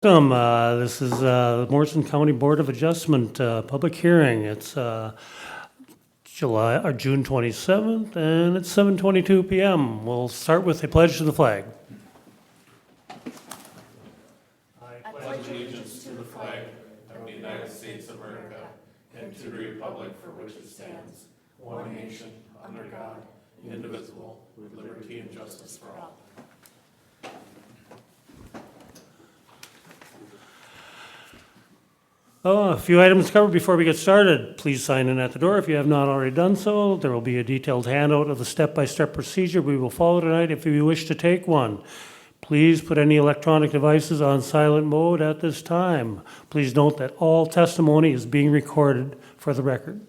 Welcome. This is the Morrison County Board of Adjustment public hearing. It's June 27th, and it's 7:22 p.m. We'll start with a pledge to the flag. A few items covered before we get started. Please sign in at the door if you have not already done so. There will be a detailed handout of the step-by-step procedure we will follow tonight if you wish to take one. Please put any electronic devices on silent mode at this time. Please note that all testimony is being recorded for the record.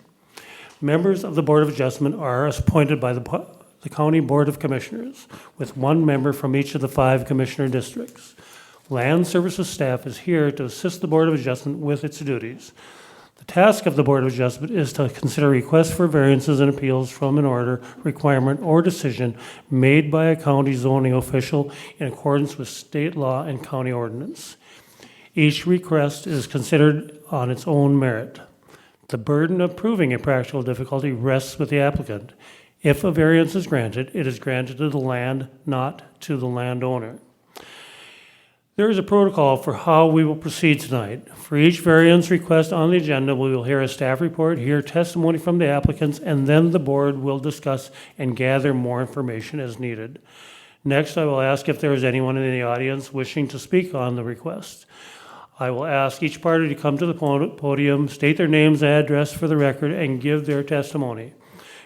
Members of the Board of Adjustment are appointed by the County Board of Commissioners, with one member from each of the 5 commissioner districts. Land Services staff is here to assist the Board of Adjustment with its duties. The task of the Board of Adjustment is to consider requests for variances and appeals from an order, requirement, or decision made by a county zoning official in accordance with state law and county ordinance. Each request is considered on its own merit. The burden of proving a practical difficulty rests with the applicant. If a variance is granted, it is granted to the land, not to the landowner. There is a protocol for how we will proceed tonight. For each variance request on the agenda, we will hear a staff report, hear testimony from the applicants, and then the board will discuss and gather more information as needed. Next, I will ask if there is anyone in the audience wishing to speak on the request. I will ask each party to come to the podium, state their names and address for the record, and give their testimony.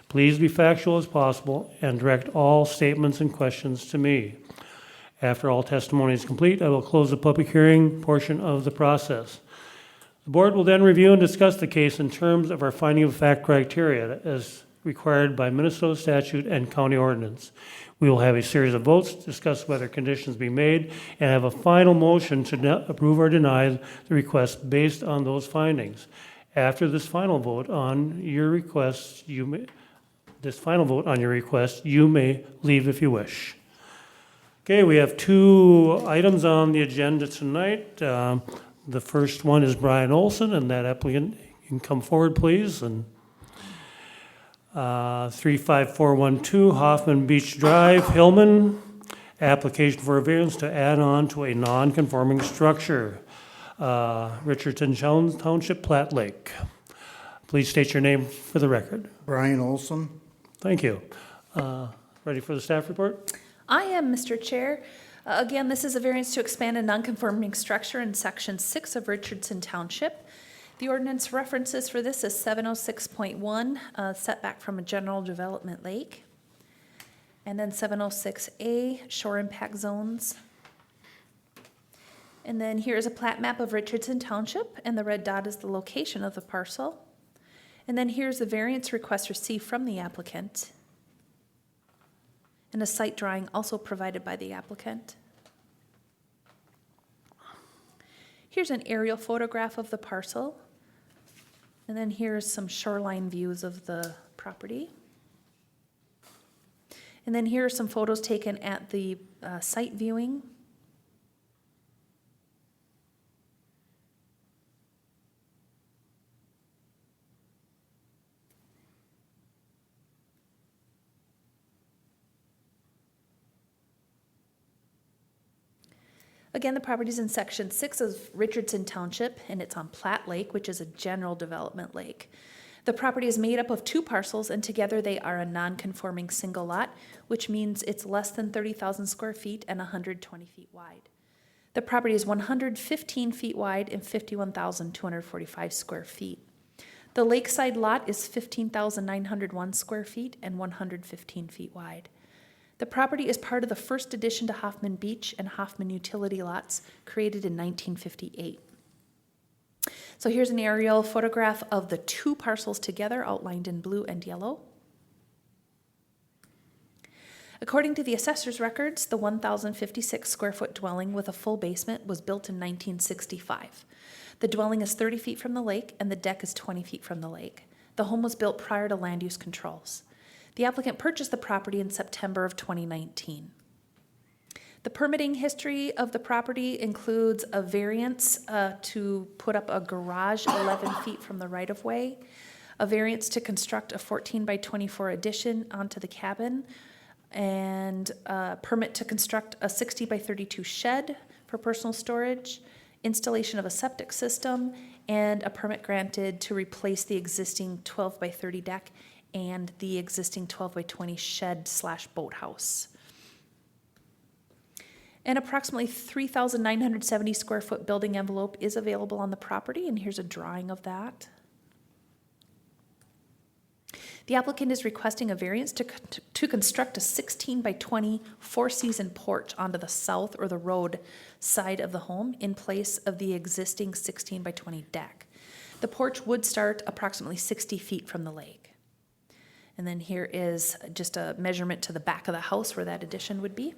Please be factual as possible and direct all statements and questions to me. After all testimony is complete, I will close the public hearing portion of the process. The board will then review and discuss the case in terms of our finding of fact criteria as required by Minnesota statute and county ordinance. We will have a series of votes, discuss whether conditions be made, and have a final motion to approve or deny the request based on those findings. After this final vote on your request, you may leave if you wish. Okay, we have 2 items on the agenda tonight. The first one is Brian Olson, and that applicant, you can come forward, please. And 35412 Hoffman Beach Drive, Hillman. Application for a variance to add on to a non-conforming structure. Richardson Township, Platte Lake. Please state your name for the record. Brian Olson. Thank you. Ready for the staff report? I am, Mr. Chair. Again, this is a variance to expand a nonconforming structure in Section 6 of Richardson Township. The ordinance references for this is 706.1, setback from a general development lake. And then 706A, shore impact zones. And then here's a plat map of Richardson Township, and the red dot is the location of the parcel. And then here's the variance request received from the applicant, and a site drawing also provided by the applicant. Here's an aerial photograph of the parcel, and then here's some shoreline views of the property. And then here are some photos taken at the site viewing. Again, the property is in Section 6 of Richardson Township, and it's on Platte Lake, which is a general development lake. The property is made up of 2 parcels, and together they are a non-conforming single lot, which means it's less than 30,000 square feet and 120 feet wide. The property is 115 feet wide and 51,245 square feet. The lakeside lot is 15,901 square feet and 115 feet wide. The property is part of the first addition to Hoffman Beach and Hoffman utility lots created in 1958. So here's an aerial photograph of the 2 parcels together outlined in blue and yellow. According to the assessor's records, the 1,056 square foot dwelling with a full basement was built in 1965. The dwelling is 30 feet from the lake and the deck is 20 feet from the lake. The home was built prior to land use controls. The applicant purchased the property in September of 2019. The permitting history of the property includes a variance to put up a garage 11 feet from the right-of-way, a variance to construct a 14 by 24 addition onto the cabin, and a permit to construct a 60 by 32 shed for personal storage, installation of a septic system, and a permit granted to replace the existing 12 by 30 deck and the existing 12 by 20 shed slash boathouse. An approximately 3,970 square foot building envelope is available on the property, and here's a drawing of that. The applicant is requesting a variance to construct a 16 by 20 four-season porch onto the south or the road side of the home in place of the existing 16 by 20 deck. The porch would start approximately 60 feet from the lake. And then here is just a measurement to the back of the house where that addition would be.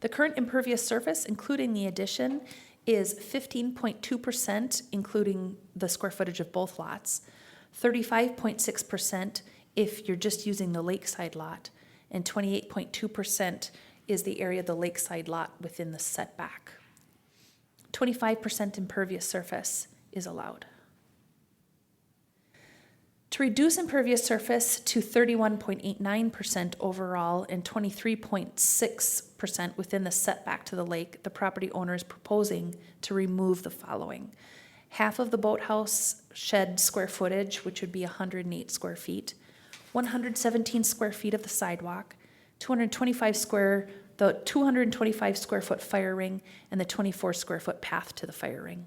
The current impervious surface, including the addition, is 15.2%, including the square footage of both lots, 35.6% if you're just using the lakeside lot, and 28.2% is the area of the lakeside lot within the setback. 25% impervious surface is allowed. To reduce impervious surface to 31.89% overall and 23.6% within the setback to the lake, the property owner is proposing to remove the following: half of the boathouse shed square footage, which would be 108 square feet, 117 square feet of the sidewalk, the 225 square foot fire ring, and the 24 square foot path to the fire ring.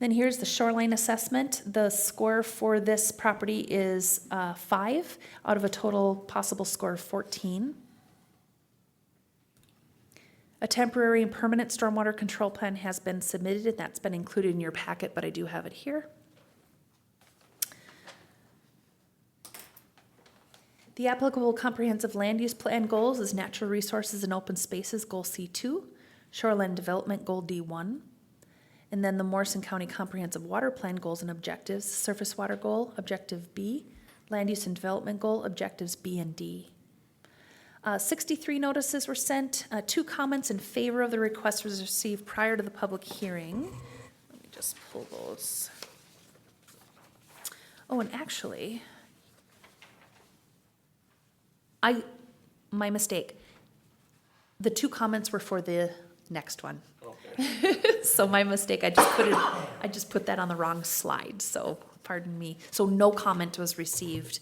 Then here's the shoreline assessment. The score for this property is 5 out of a total possible score of 14. A temporary and permanent stormwater control plan has been submitted, and that's been included in your packet, but I do have it here. The applicable comprehensive land use plan goals is natural resources and open spaces, goal C2, shoreline development, goal D1. And then the Morrison County Comprehensive Water Plan goals and objectives, surface water goal, objective B, land use and development goal, objectives B and D. 63 notices were sent. 2 comments in favor of the request was received prior to the public hearing. Let me just pull those. Oh, and actually, my mistake. The 2 comments were for the next one. So my mistake, I just put that on the wrong slide, so pardon me. So no comment was received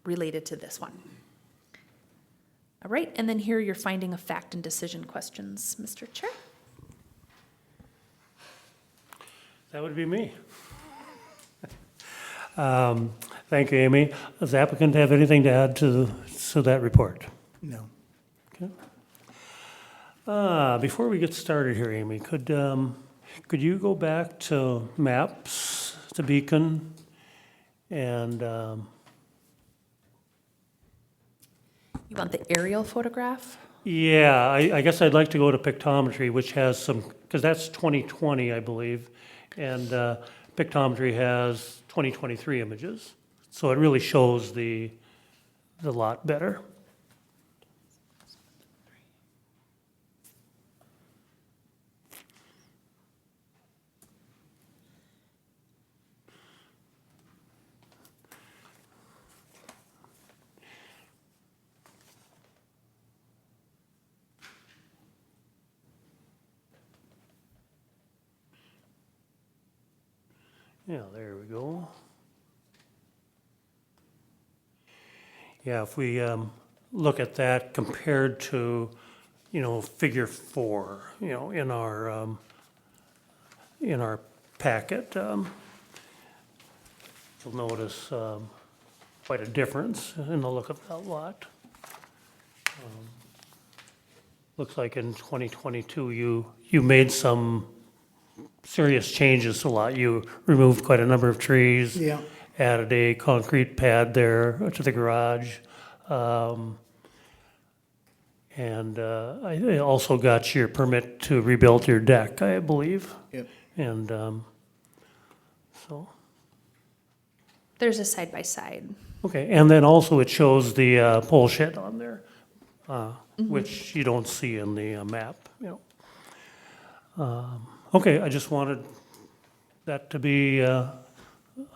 related to this one. All right, and then here are your finding of fact and decision questions, Mr. Chair. That would be me. Thank you, Amy. Does the applicant have anything to add to that report? No. Okay. Before we get started here, Amy, could you go back to maps, to Beacon, and You want the aerial photograph? yeah, I guess I'd like to go to pictometry, which has some, because that's 2020, I believe, and pictometry has 2023 images, so it really shows the lot better. Yeah, there we go. Yeah, if we look at that compared to, figure 4, in our packet, you'll notice quite a difference in the look of that lot. Looks like in 2022, you made some serious changes to the lot. You removed quite a number of trees. Yeah. Added a concrete pad there to the garage. And I also got your permit to rebuild your deck, I believe. Yep. And so, There's a side-by-side. Okay, and then also it shows the pole shed on there, which you don't see in the map, you know. Okay, I just wanted that to be a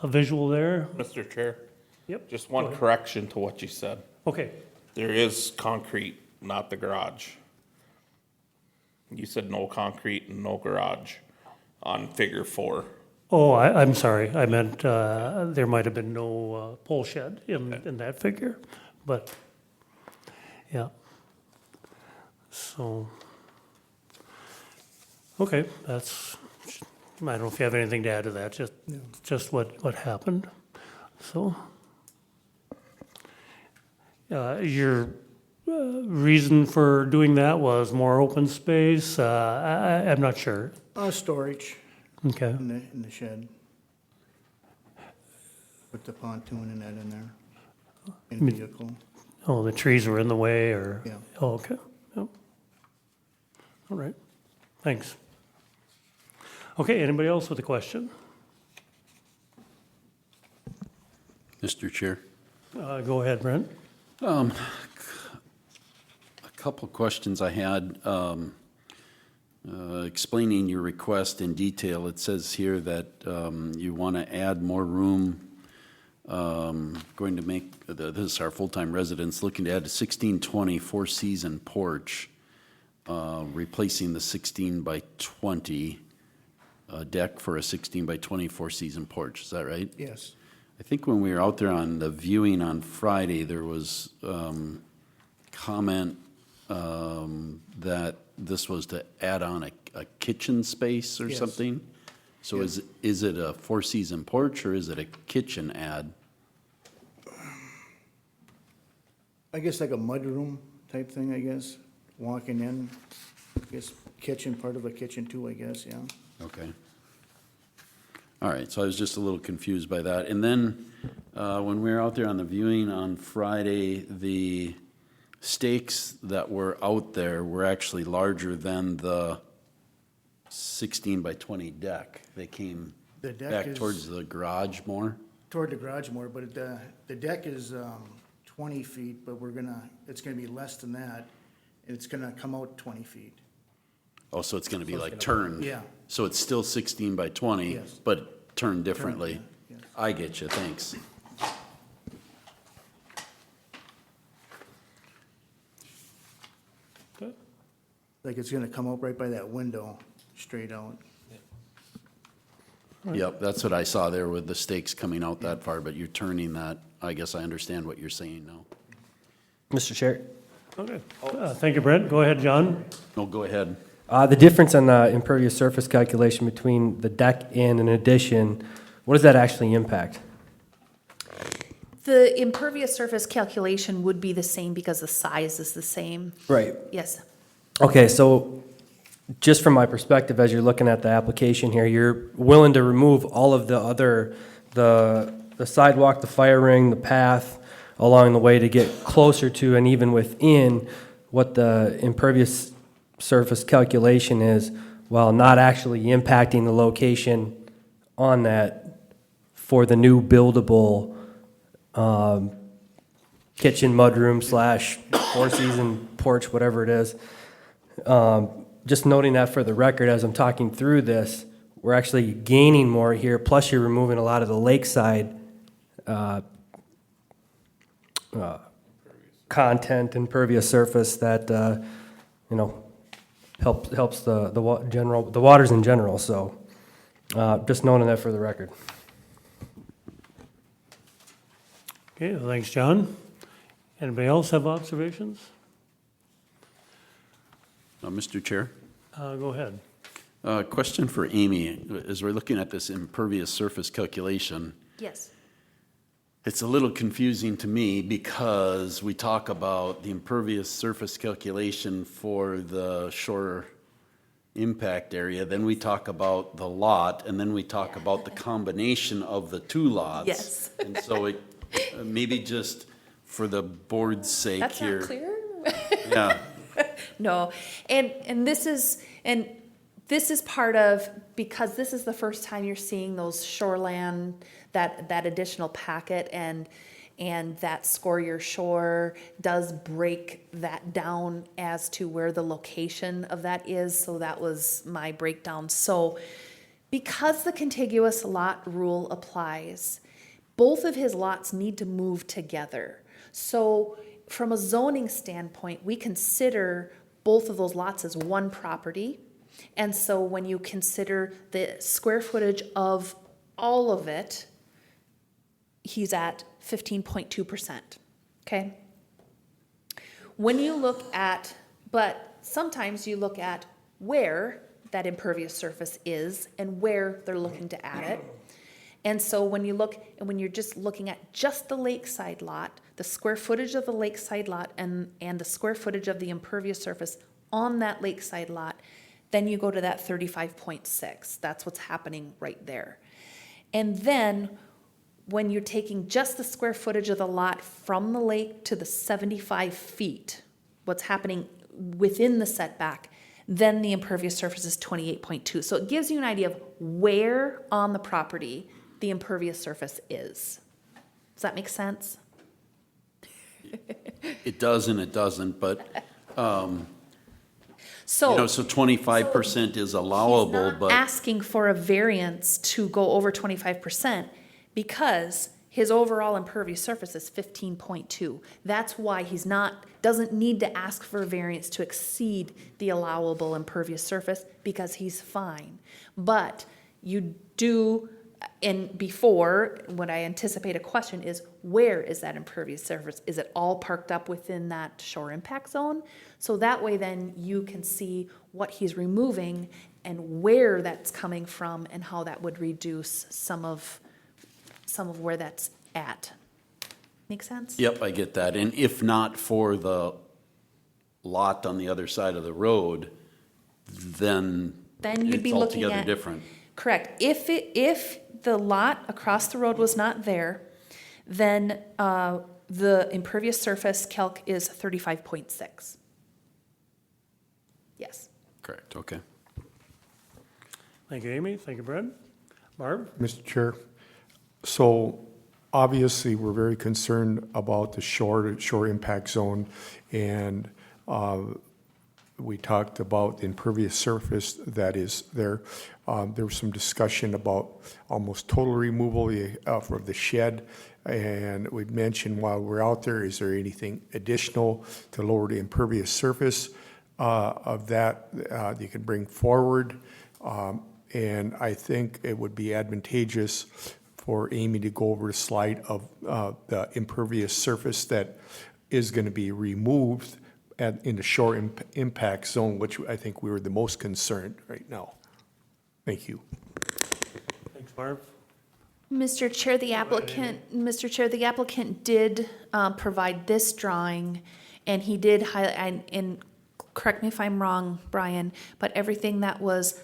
visual there. Mr. Chair, Yep. just Go one ahead. correction to what you said. Okay, There is concrete, not the garage. You said no concrete and no garage on figure 4. oh, I'm sorry, I meant there might have been no pole shed in that figure, but, yeah. So, okay, that's, I don't know if you have anything to add to that, just what happened, so. Your reason for doing that was more open space, I'm not sure, Storage okay. in the shed. Put the pontoon and that in there, in vehicle. Oh, the trees were in the way, or? Yeah. Oh, okay, yep. All right, thanks. Okay, anybody else with a question? Mr. Chair, Go ahead, Brent. a couple questions I had. Explaining your request in detail, it says here that you want to add more room, going to make, this is our full-time residents, looking to add a 1620 four-season porch, replacing the 16 by 20 deck for a 16 by 20 four-season porch. Is that right? Yes. I think when we were out there on the viewing on Friday, there was comment that this was to add on a kitchen space or Yes. something. So Yes. is it a four-season porch or is it a kitchen add? I guess like a mudroom type thing, I guess, walking in. I guess kitchen, part of a kitchen too, I guess, yeah. Okay. All right, so I was just a little confused by that. And then, when we were out there on the viewing on Friday, the stakes that were out there were actually larger than the 16 by 20 deck. They came The deck back is- towards the garage more. Toward the garage more, but the deck is 20 feet, but it's gonna be less than that. It's gonna come out 20 feet. Oh, so it's gonna be like turned? Yeah. So it's still 16 by 20, Yes. but turned differently? yeah, yes. I get you, thanks. Good. Like it's gonna come out right by that window, straight out. Yep, that's what I saw there with the stakes coming out that far, but you're turning that, I guess I understand what you're saying now. Mr. Chair, Okay, thank you, Brent. Go ahead, John. No, go ahead. the difference on the impervious surface calculation between the deck and an addition, what does that actually impact? The impervious surface calculation would be the same because the size is the same. Right. Yes. Okay, so just from my perspective, as you're looking at the application here, you're willing to remove all of the other, the sidewalk, the fire ring, the path along the way to get closer to and even within what the impervious surface calculation is, while not actually impacting the location on that for the new buildable kitchen mudroom slash four-season porch, whatever it is. Just noting that for the record, as I'm talking through this, we're actually gaining more here, plus you're removing a lot of the lakeside content, impervious surface that, helps the waters in general, so just noting that for the record. Okay, well, thanks, John. Anybody else have observations? Mr. Chair, Go ahead. question for Amy. As we're looking at this impervious surface calculation, Yes. it's a little confusing to me because we talk about the impervious surface calculation for the shore impact area, then we talk about the lot, and then we talk about the combination of the two lots. Yes. And so it, maybe just for the board's sake That's here. not clear? Yeah, No, and this is part of, because this is the first time you're seeing those shoreland, that additional packet, and And that score your shore does break that down as to where the location of that is. So that was my breakdown. So because the contiguous lot rule applies, both of his lots need to move together. So from a zoning standpoint, we consider both of those lots as one property. And so when you consider the square footage of all of it, he's at 15.2%, okay? When you look at, but sometimes you look at where that impervious surface is and where they're looking to add it. And so when you're just looking at just the lakeside lot, the square footage of the lakeside lot and the square footage of the impervious surface on that lakeside lot, then you go to that 35.6. That's what's happening right there. And then when you're taking just the square footage of the lot from the lake to the 75 feet, what's happening within the setback, then the impervious surface is 28.2. So it gives you an idea of where on the property the impervious surface is. Does that make sense? It does and it doesn't, but, So. so 25% is allowable, He's not but. asking for a variance to go over 25% because his overall impervious surface is 15.2. That's why doesn't need to ask for a variance to exceed the allowable impervious surface because he's fine. But you do, and before, what I anticipate a question is, where is that impervious surface? Is it all parked up within that shore impact zone? So that way then you can see what he's removing and where that's coming from and how that would reduce some of where that's at. Make sense? Yep, I get that. And if not for the lot on the other side of the road, then Then you'd be it's looking altogether at. different. Correct. If the lot across the road was not there, then the impervious surface calc is 35.6. Yes. Correct, okay. Thank you, Amy. Thank you, Brad. Barb? Mr. Chair, so obviously, we're very concerned about the shore impact zone, and we talked about the impervious surface that is there. There was some discussion about almost total removal of the shed, and we'd mentioned while we're out there, is there anything additional to lower the impervious surface of that you can bring forward? And I think it would be advantageous for Amy to go over a slide of the impervious surface that is going to be removed in the shore impact zone, which I think we were the most concerned right now. Thank you. Thanks, Barb. Mr. Chair, the applicant did provide this drawing, and he did highlight, and correct me if I'm wrong, Brian, but everything that is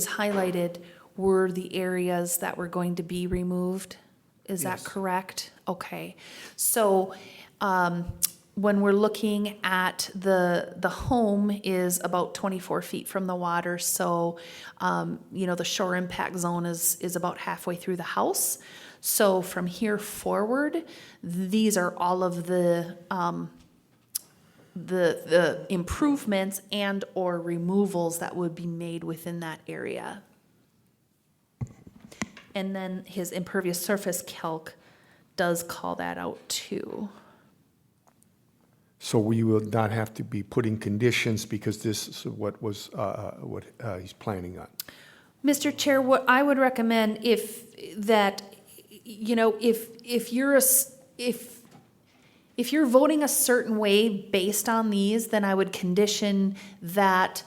highlighted were the areas that were going to be removed. Is that correct? Okay. So when we're looking at the home is about 24 feet from the water. So, the shore impact zone is about halfway through the house. So from here forward, these are all of the improvements and or removals that would be made within that area. And then his impervious surface calc does call that out too. So we will not have to be putting conditions because this is what he's planning on. Mr. Chair, what I would recommend if you're voting a certain way based on these, then I would condition that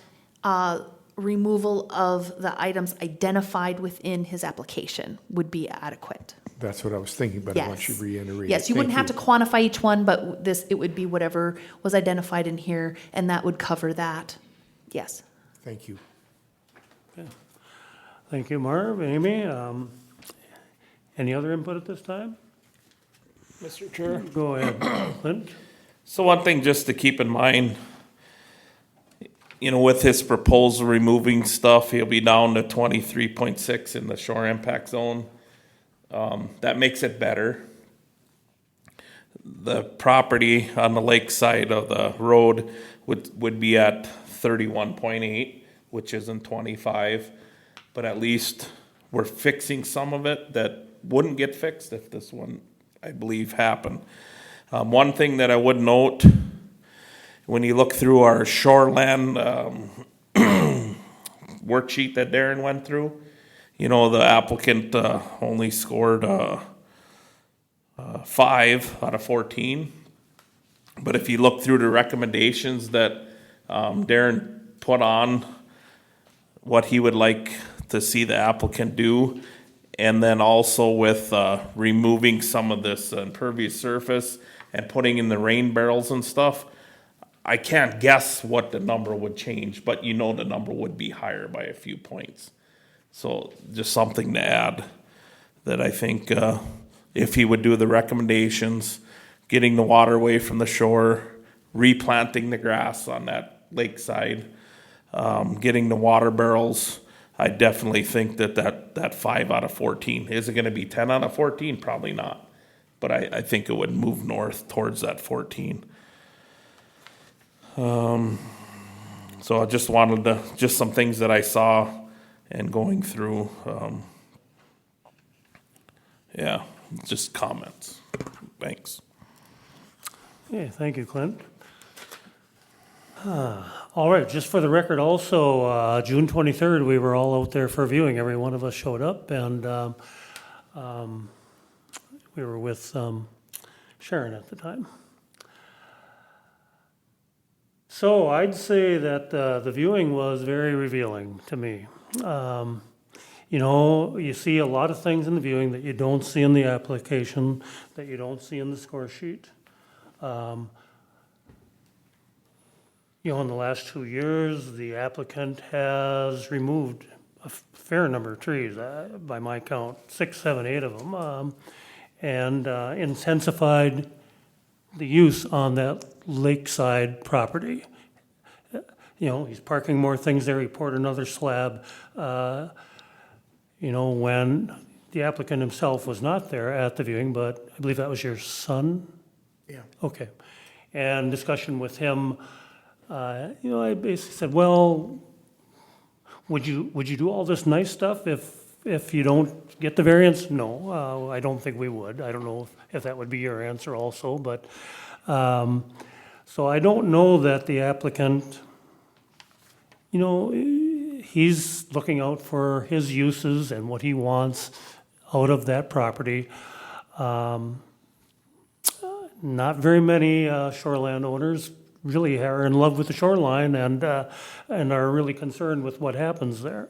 removal of the items identified within his application would be adequate. That's what I was thinking, but I want you to reiterate. Yes, you wouldn't have to quantify each one, but it would be whatever was identified in here, and that would cover that. Yes. Thank you. Thank you, Marv. Amy, any other input at this time? Mr. Chair? Go ahead, Clint. So one thing just to keep in mind, with his proposal removing stuff, he'll be down to 23.6 in the shore impact zone. That makes it better. the property on the lake side of the road would be at 31.8, which isn't 25, but at least we're fixing some of it that wouldn't get fixed if this one, I believe, happened. One thing that I would note, when you look through our shoreland worksheet that Darren went through, you know, the applicant only scored 5 out of 14. But if you look through the recommendations that Darren put on, what he would like to see the applicant do, and then also with removing some of this impervious surface and putting in the rain barrels and stuff, I can't guess what the number would change, but you know the number would be higher by a few points. So just something to add, that I think if he would do the recommendations, getting the water away from the shore, replanting the grass on that lakeside, getting the water barrels, I definitely think that 5 out of 14. Is it going to be 10 out of 14? Probably not. But I think it would move north towards that 14. So I just wanted to, just some things that I saw and going through. Yeah, just comments. Thanks. Okay, thank you, Clint. All right, just for the record also, June 23rd, we were all out there for viewing. Every one of us showed up, and we were with Sharon at the time. So I'd say that the viewing was very revealing to me. You know, you see a lot of things in the viewing that you don't see in the application, that you don't see in the score sheet. You know, in the last 2 years, the applicant has removed a fair number of trees, by my count, 6, 7, 8 of them, and intensified the use on that lakeside property. You know, he's parking more things there, he poured another slab. You know, when the applicant himself was not there at the viewing, but I believe that was your son? Yeah. Okay. And discussion with him, you know, I basically said, well, would you do all this nice stuff if you don't get the variance? No, I don't think we would. I don't know if that would be your answer also, but, so I don't know that the applicant, you know, he's looking out for his uses and what he wants out of that property. Not very many shoreland owners really are in love with the shoreline and are really concerned with what happens there.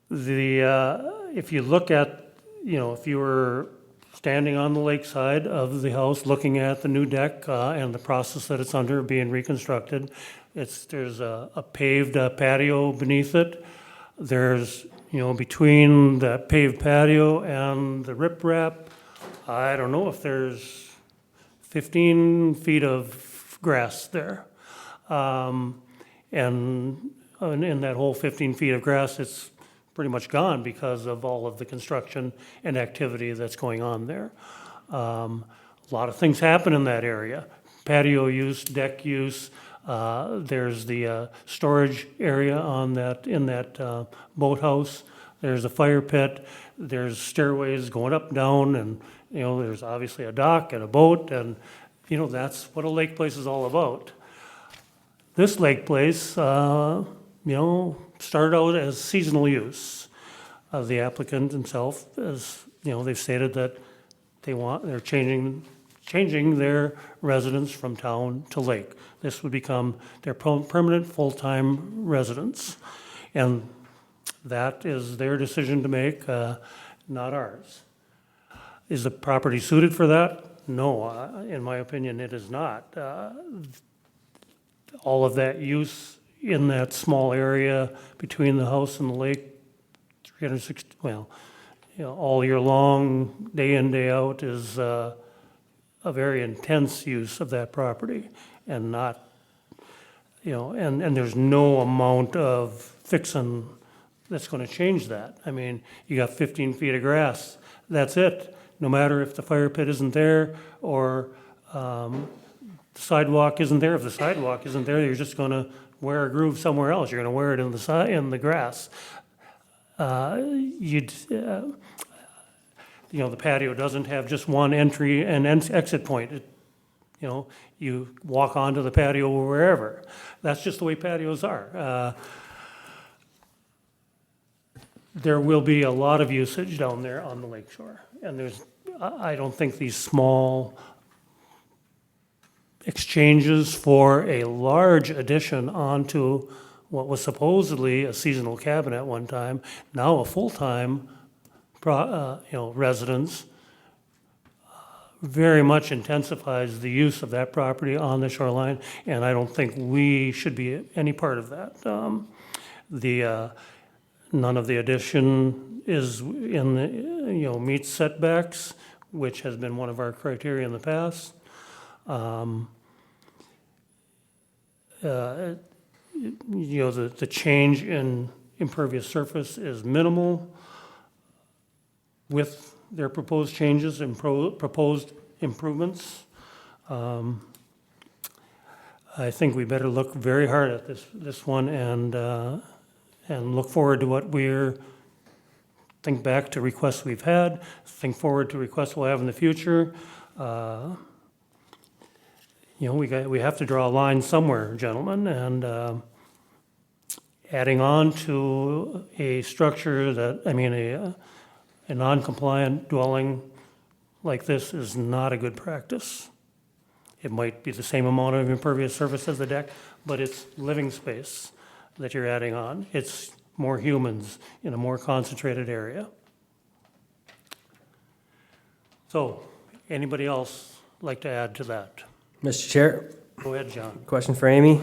If you look at, you know, if you were standing on the lakeside of the house looking at the new deck and the process that it's under being reconstructed, there's a paved patio beneath it. There's, you know, between the paved patio and the riprap, I don't know if there's 15 feet of grass there. And in that whole 15 feet of grass, it's pretty much gone because of all of the construction and activity that's going on there. A lot of things happen in that area. Patio use, deck use, there's the storage area in that boathouse. There's a fire pit. There's stairways going up, down, and you know there's obviously a dock and a boat, and you know that's what a lake place is all about. This lake place, you know, started out as seasonal use. The applicant himself, as you know, they've stated that they're changing their residence from town to lake. This would become their permanent full-time residence. And that is their decision to make, not ours. Is the property suited for that? No, in my opinion, it is not. All of that use in that small area between the house and the lake, 360, well, you know, all year long, day in, day out, is a very intense use of that property, and not, you know, and there's no amount of fixing that's going to change that. I mean, you got 15 feet of grass, that's it. no matter if the fire pit isn't there or the sidewalk isn't there. If the sidewalk isn't there, you're just gonna wear a groove somewhere else. You're gonna wear it in the grass. The patio doesn't have just one entry and exit point. You walk onto the patio wherever. That's just the way patios are. There will be a lot of usage down there on the lake shore. And I don't think these small exchanges for a large addition onto what was supposedly a seasonal cabin at one time, now a full-time residence, very much intensifies the use of that property on the shoreline, and I don't think we should be any part of that. None of the addition is in the, meets setbacks, which has been one of our criteria in the past. The change in impervious surface is minimal with their proposed changes and proposed improvements. I think we better look very hard at this one and look forward to think back to requests we've had, think forward to requests we'll have in the future. We have to draw a line somewhere, gentlemen, and adding on to a structure a non-compliant dwelling like this is not a good practice. It might be the same amount of impervious surface as the deck, but it's living space that you're adding on. It's more humans in a more concentrated area. So, anybody else like to add to that? Mr. Chair, Go ahead, John. question for Amy.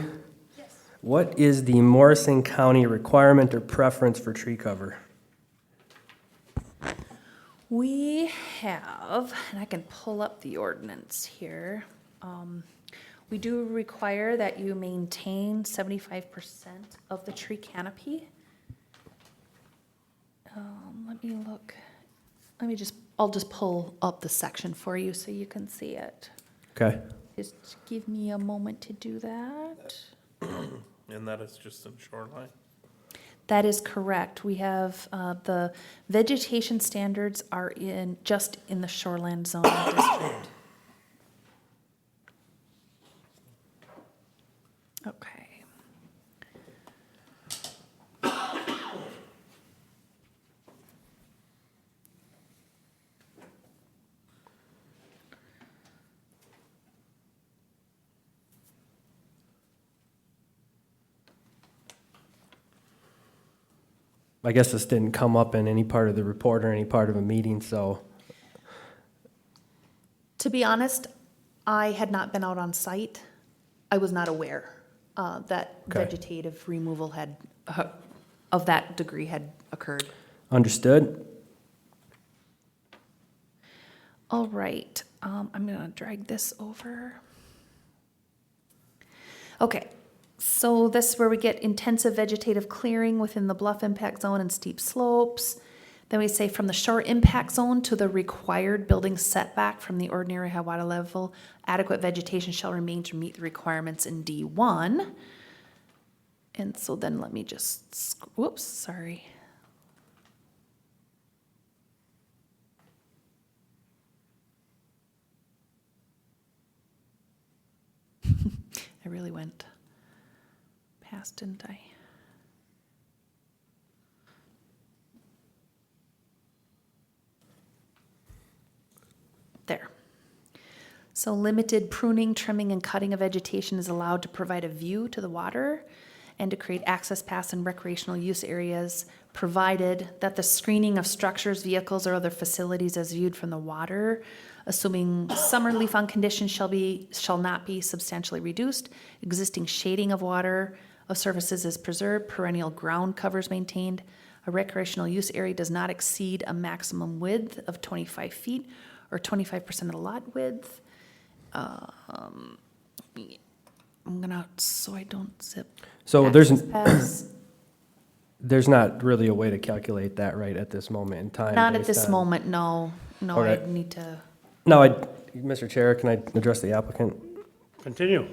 Yes. What is the Morrison County requirement or preference for tree cover? We have, and I can pull up the ordinance here. We do require that you maintain 75% of the tree canopy. Let me look. I'll just pull up the section for you so you can see it. Okay. Just give me a moment to do that. And that is just in shoreline. That is correct. We have, the vegetation standards are just in the shoreland zone district. Okay. I guess this didn't come up in any part of the report or any part of a meeting, so. To be honest, I had not been out on site. I was not aware that Okay. vegetative removal of that degree had occurred. Understood. All right, I'm gonna drag this over. Okay, so this is where we get intensive vegetative clearing within the bluff impact zone and steep slopes. Then we say from the shore impact zone to the required building setback from the ordinary high water level, adequate vegetation shall remain to meet the requirements in D1. And so then let me just, whoops, sorry. I really went past, didn't I? There. So limited pruning, trimming, and cutting of vegetation is allowed to provide a view to the water and to create access paths and recreational use areas, provided that the screening of structures, vehicles, or other facilities as viewed from the water, assuming summer leaf-on conditions shall not be substantially reduced, existing shading of water of surfaces is preserved, perennial ground covers maintained, a recreational use area does not exceed a maximum width of 25 feet or 25% of the lot width. I'm gonna, so I don't zip. So access paths. there's not really a way to calculate that right at this moment in time. Not at based this on- moment, no. No, Okay. I need to, No, Mr. Chair, can I address the applicant? Continue.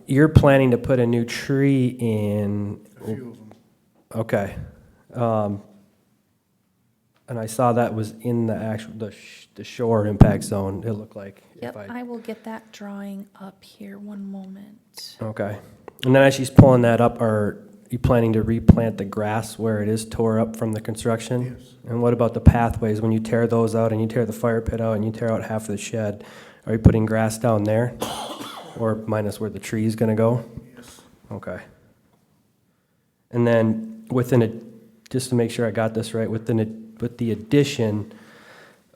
You're planning to put a new tree in, A few of them. okay. And I saw that was in the actual, the shore impact zone, it looked like. if yep, I will get that drawing up here, one moment. Okay. And then as she's pulling that up, are you planning to replant the grass where it is tore up from the construction? Yes. And what about the pathways, when you tear those out and you tear the fire pit out and you tear out half of the shed? Are you putting grass down there? Or minus where the tree's gonna go? Yes. Okay. And then within it, just to make sure I got this right, with the addition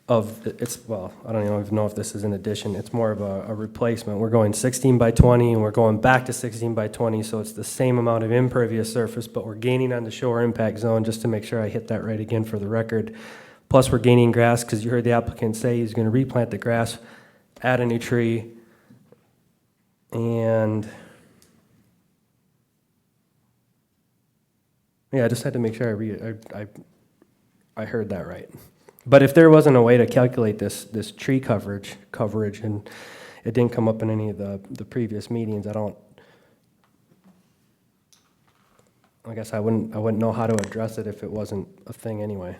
of, well, I don't even know if this is an addition, it's more of a replacement. We're going 16 by 20 and we're going back to 16 by 20, so it's the same amount of impervious surface, but we're gaining on the shore impact zone, just to make sure I hit that right again for the record. Plus, we're gaining grass, because you heard the applicant say he's gonna replant the grass, add a new tree, and yeah, I just had to make sure I heard that right. But if there wasn't a way to calculate this tree coverage, and it didn't come up in any of the previous meetings, I guess I wouldn't know how to address it if it wasn't a thing anyway.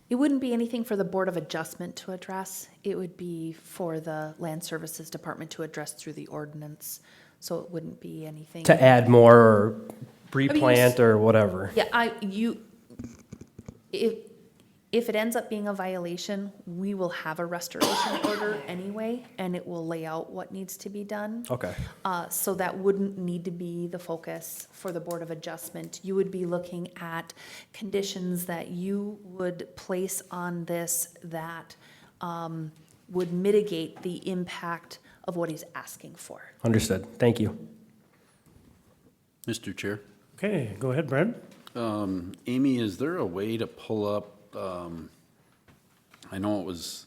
It wouldn't be anything for the Board of Adjustment to address. It would be for the Land Services Department to address through the ordinance. So it wouldn't be anything. To add more or replant or whatever. Yeah, if it ends up being a violation, we will have a restoration order anyway, and it will lay out what needs to be done. Okay. So that wouldn't need to be the focus for the Board of Adjustment. You would be looking at conditions that you would place on this that would mitigate the impact of what he's asking for. Understood. Thank you. Mr. Chair. Okay, go ahead, Brent. Amy, is there a way to pull up, I know it was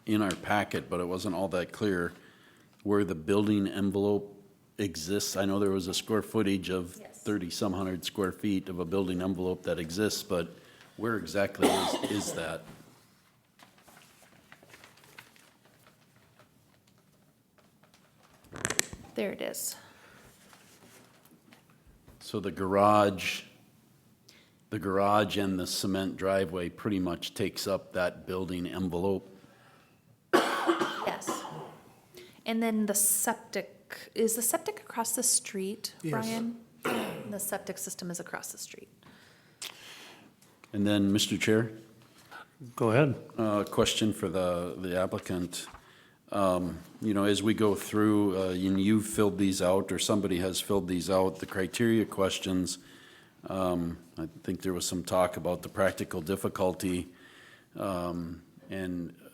in our packet, but it wasn't all that clear, where the building envelope exists? I know there was a square footage of 30-some hundred square feet of a building envelope that exists, but where exactly is that? There it is. So the garage and the cement driveway pretty much takes up that building envelope? Yes. And then the septic, is the septic across the street, Yes. Brian? The septic system is across the street. And then, Mr. Chair, Go ahead. question for the applicant. You know, as we go through, and you've filled these out, or somebody has filled these out, the criteria questions, I think there was some talk about the practical difficulty, and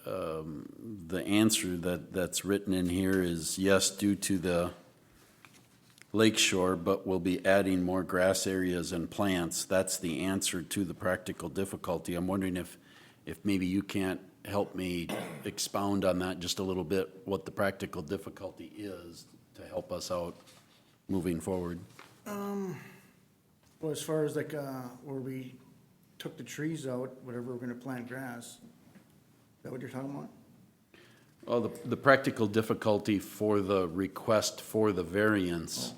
the answer that's written in here is yes, due to the lake shore, but we'll be adding more grass areas and plants. That's the answer to the practical difficulty. I'm wondering if maybe you can't help me expound on that just a little bit, what the practical difficulty is to help us out moving forward. Well, as far as like, where we took the trees out, whatever we're gonna plant grass, is that what you're talking about? Oh, the practical difficulty for the request for the variance.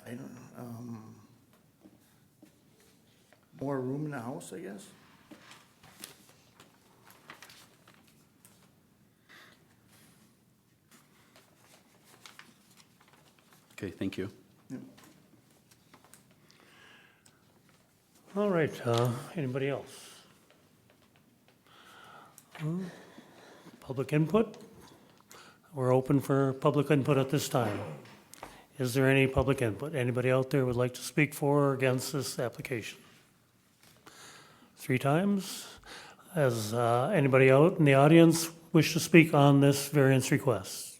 I don't know, more room in the house, I guess? Okay, thank you. All right, anybody else? Public input? We're open for public input at this time. Is there any public input? Anybody out there would like to speak for or against this application? 3 times. Has anybody out in the audience wish to speak on this variance request?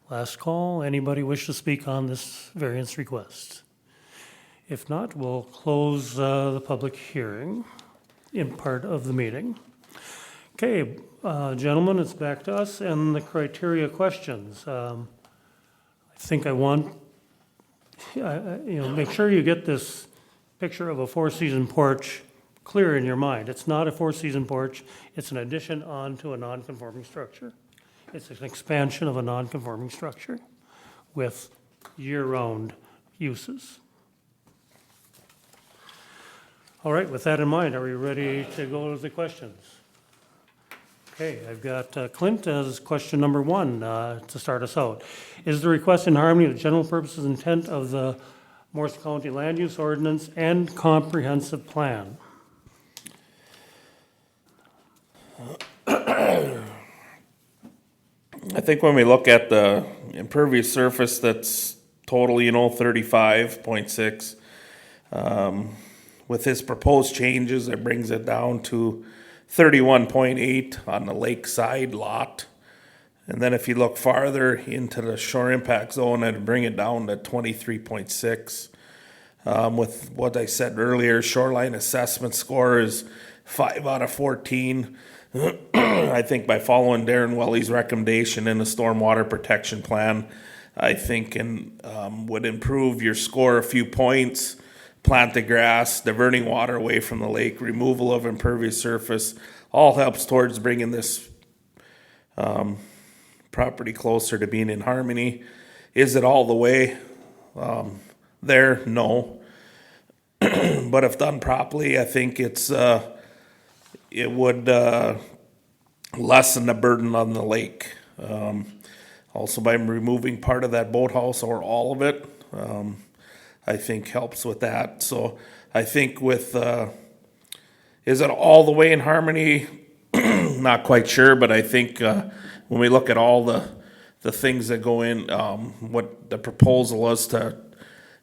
Last call, anybody wish to speak on this variance request? If not, we'll close the public hearing in part of the meeting. Okay, gentlemen, it's back to us and the criteria questions. I think I want, make sure you get this picture of a 4-season porch clear in your mind. It's not a four-season porch, it's an addition onto a non-conforming structure. It's an expansion of a non-conforming structure with year-round uses. All right, with that in mind, are we ready to go to the questions? Okay, I've got Clint as question number one to start us out. Is the request in harmony with the general purposes and intent of the Morrison County Land Use Ordinance and Comprehensive Plan? I think when we look at the impervious surface that's total, 35.6, with his proposed changes, it brings it down to 31.8 on the lakeside lot. And then if you look farther into the shore impact zone, it'd bring it down to 23.6. With what I said earlier, shoreline assessment score is 5 out of 14. I think by following Darren Welly's recommendation in the stormwater protection plan, I think would improve your score a few points. Plant the grass, diverting water away from the lake, removal of impervious surface, all helps towards bringing this property closer to being in harmony. Is it all the way there? No. But if done properly, I think it would lessen the burden on the lake. Also by removing part of that boathouse or all of it, I think helps with that. So I think with, is it all the way in harmony? Not quite sure, but I think when we look at all the things that go in, what the proposal was to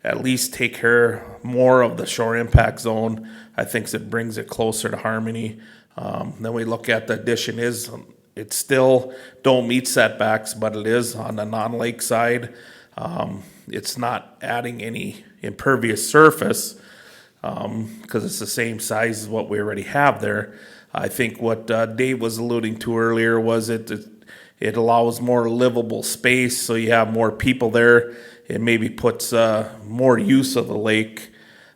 at least take care more of the shore impact zone, I think it brings it closer to harmony. Then we look at the addition it still don't meet setbacks, but it is on the non-lake side. It's not adding any impervious surface because it's the same size as what we already have there. I think what Dave was alluding to earlier was it allows more livable space, so you have more people there. It maybe puts more use of the lake.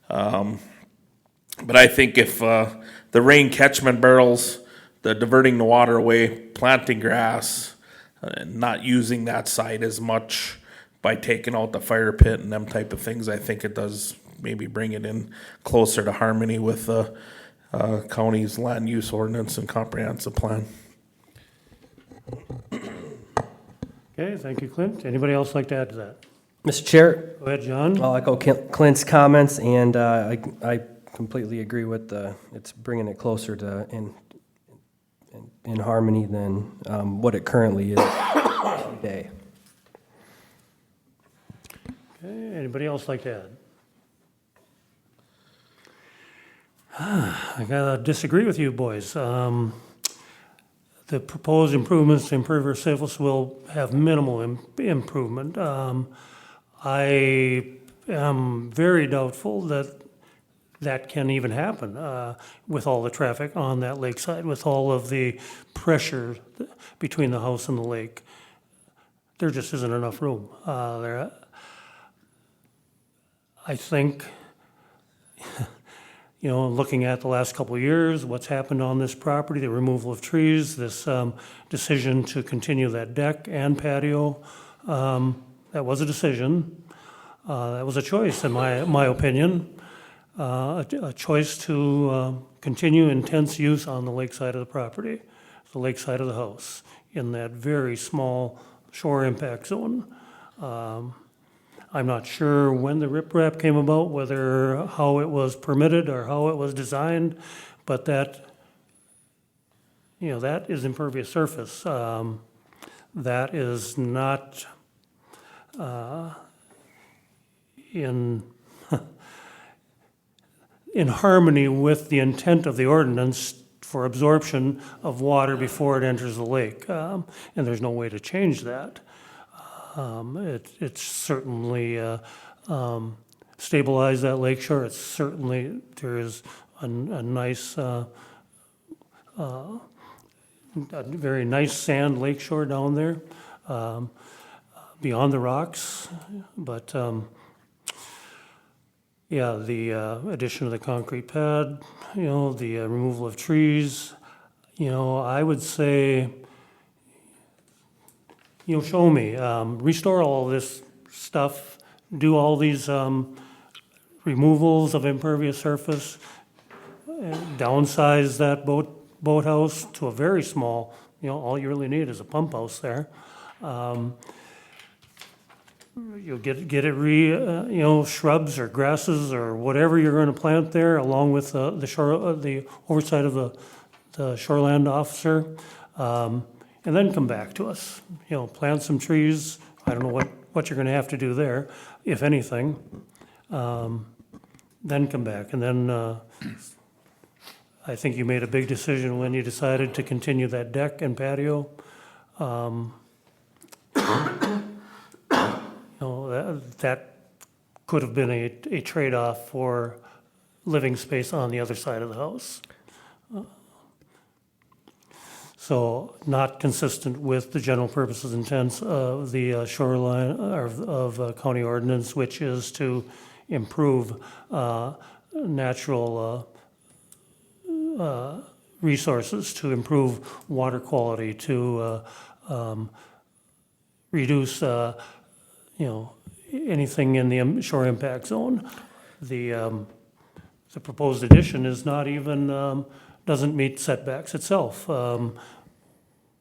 But I think if the rain catchment barrels, the diverting the water away, planting grass, and not using that site as much by taking out the fire pit and them type of things, I think it does maybe bring it in closer to harmony with the county's land use ordinance and comprehensive plan. Okay, thank you, Clint. Anybody else like to add to that? Mr. Chair, Go ahead, John. I'll echo Clint's comments, and I completely agree with it's bringing it closer to in harmony than what it currently is today. Okay, anybody else like to add? I gotta disagree with you boys. The proposed improvements to impervious surface will have minimal improvement. I am very doubtful that can even happen with all the traffic on that lakeside, with all of the pressure between the house and the lake. There just isn't enough room there. I think, looking at the last couple of years, what's happened on this property, the removal of trees, this decision to continue that deck and patio, that was a decision. That was a choice, in my opinion. A choice to continue intense use on the lakeside of the property, the lakeside of the house, in that very small shore impact zone. I'm not sure when the riprap came about, how it was permitted or how it was designed, but that is impervious surface. That is not in harmony with the intent of the ordinance for absorption of water before it enters the lake. And there's no way to change that. It's certainly stabilized that lake shore. It's certainly, there is a nice, a very nice sand lake shore down there beyond the rocks. But Yeah, the addition of the concrete pad, the removal of trees, I would say, show me, restore all this stuff, do all these removals of impervious surface, downsize that boathouse to a very small, all you really need is a pump house there. You'll get it shrubs or grasses or whatever you're going to plant there, along with the oversight of the shoreland officer, and then come back to us. Plant some trees. I don't know what you're going to have to do there, if anything. Then come back, and then I think you made a big decision when you decided to continue that deck and patio. That could have been a trade-off for living space on the other side of the house. So not consistent with the general purposes intents of the shoreline, or of county ordinance, which is to improve natural resources, to improve water quality, to reduce anything in the shore impact zone. The proposed addition is not even, doesn't meet setbacks itself.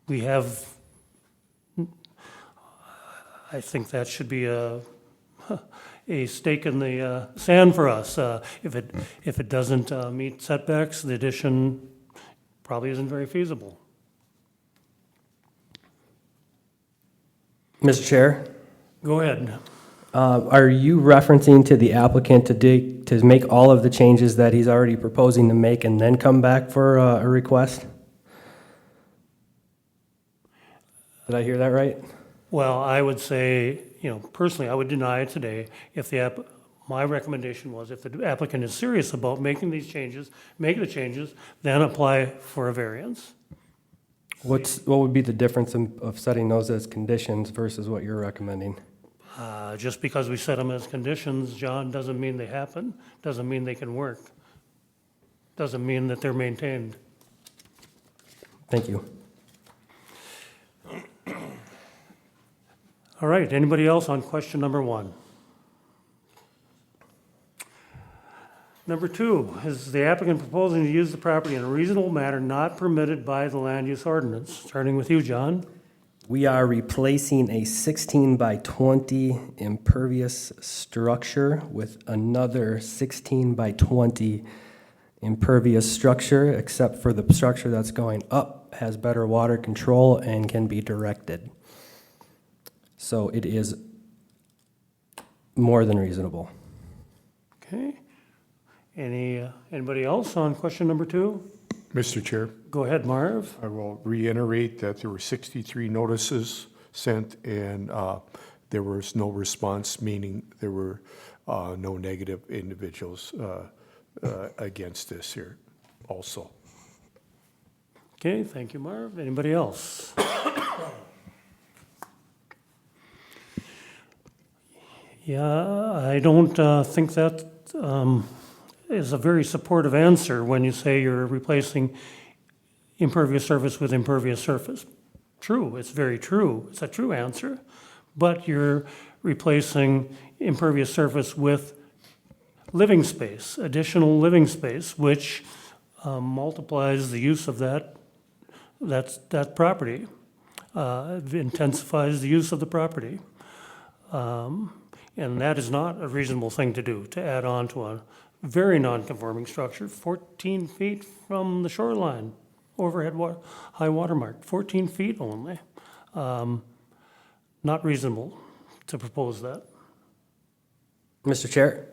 We have, I think that should be a stake in the sand for us. If it doesn't meet setbacks, the addition probably isn't very feasible. Mr. Chair, Go ahead. are you referencing to the applicant to make all of the changes that he's already proposing to make and then come back for a request? Did I hear that right? Well, I would say, personally, I would deny it today if my recommendation was if the applicant is serious about making these changes, make the changes, then apply for a variance. What would be the difference of setting those as conditions versus what you're recommending? Just because we set them as conditions, John, doesn't mean they happen, doesn't mean they can work, doesn't mean that they're maintained. Thank you. All right, anybody else on question number 1? Number 2, is the applicant proposing to use the property in a reasonable manner not permitted by the land use ordinance? Starting with you, John. We are replacing a 16 by 20 impervious structure with another 16 by 20 impervious structure, except for the structure that's going up has better water control and can be directed. So it is more than reasonable. Okay. Anybody else on question number 2? Mr. Chair, Go ahead, Marv. I will reiterate that there were 63 notices sent, and there was no response, meaning there were no negative individuals against this here also. Okay, thank you, Marv. Anybody else? Yeah, I don't think that is a very supportive answer when you say you're replacing impervious surface with impervious surface. True, it's very true. It's a true answer. But you're replacing impervious surface with living space, additional living space, which multiplies the use of that property, intensifies the use of the property. And that is not a reasonable thing to do, to add on to a very non-conforming structure, 14 feet from the shoreline, overhead high water mark, 14 feet only. Not reasonable to propose that. Mr. Chair,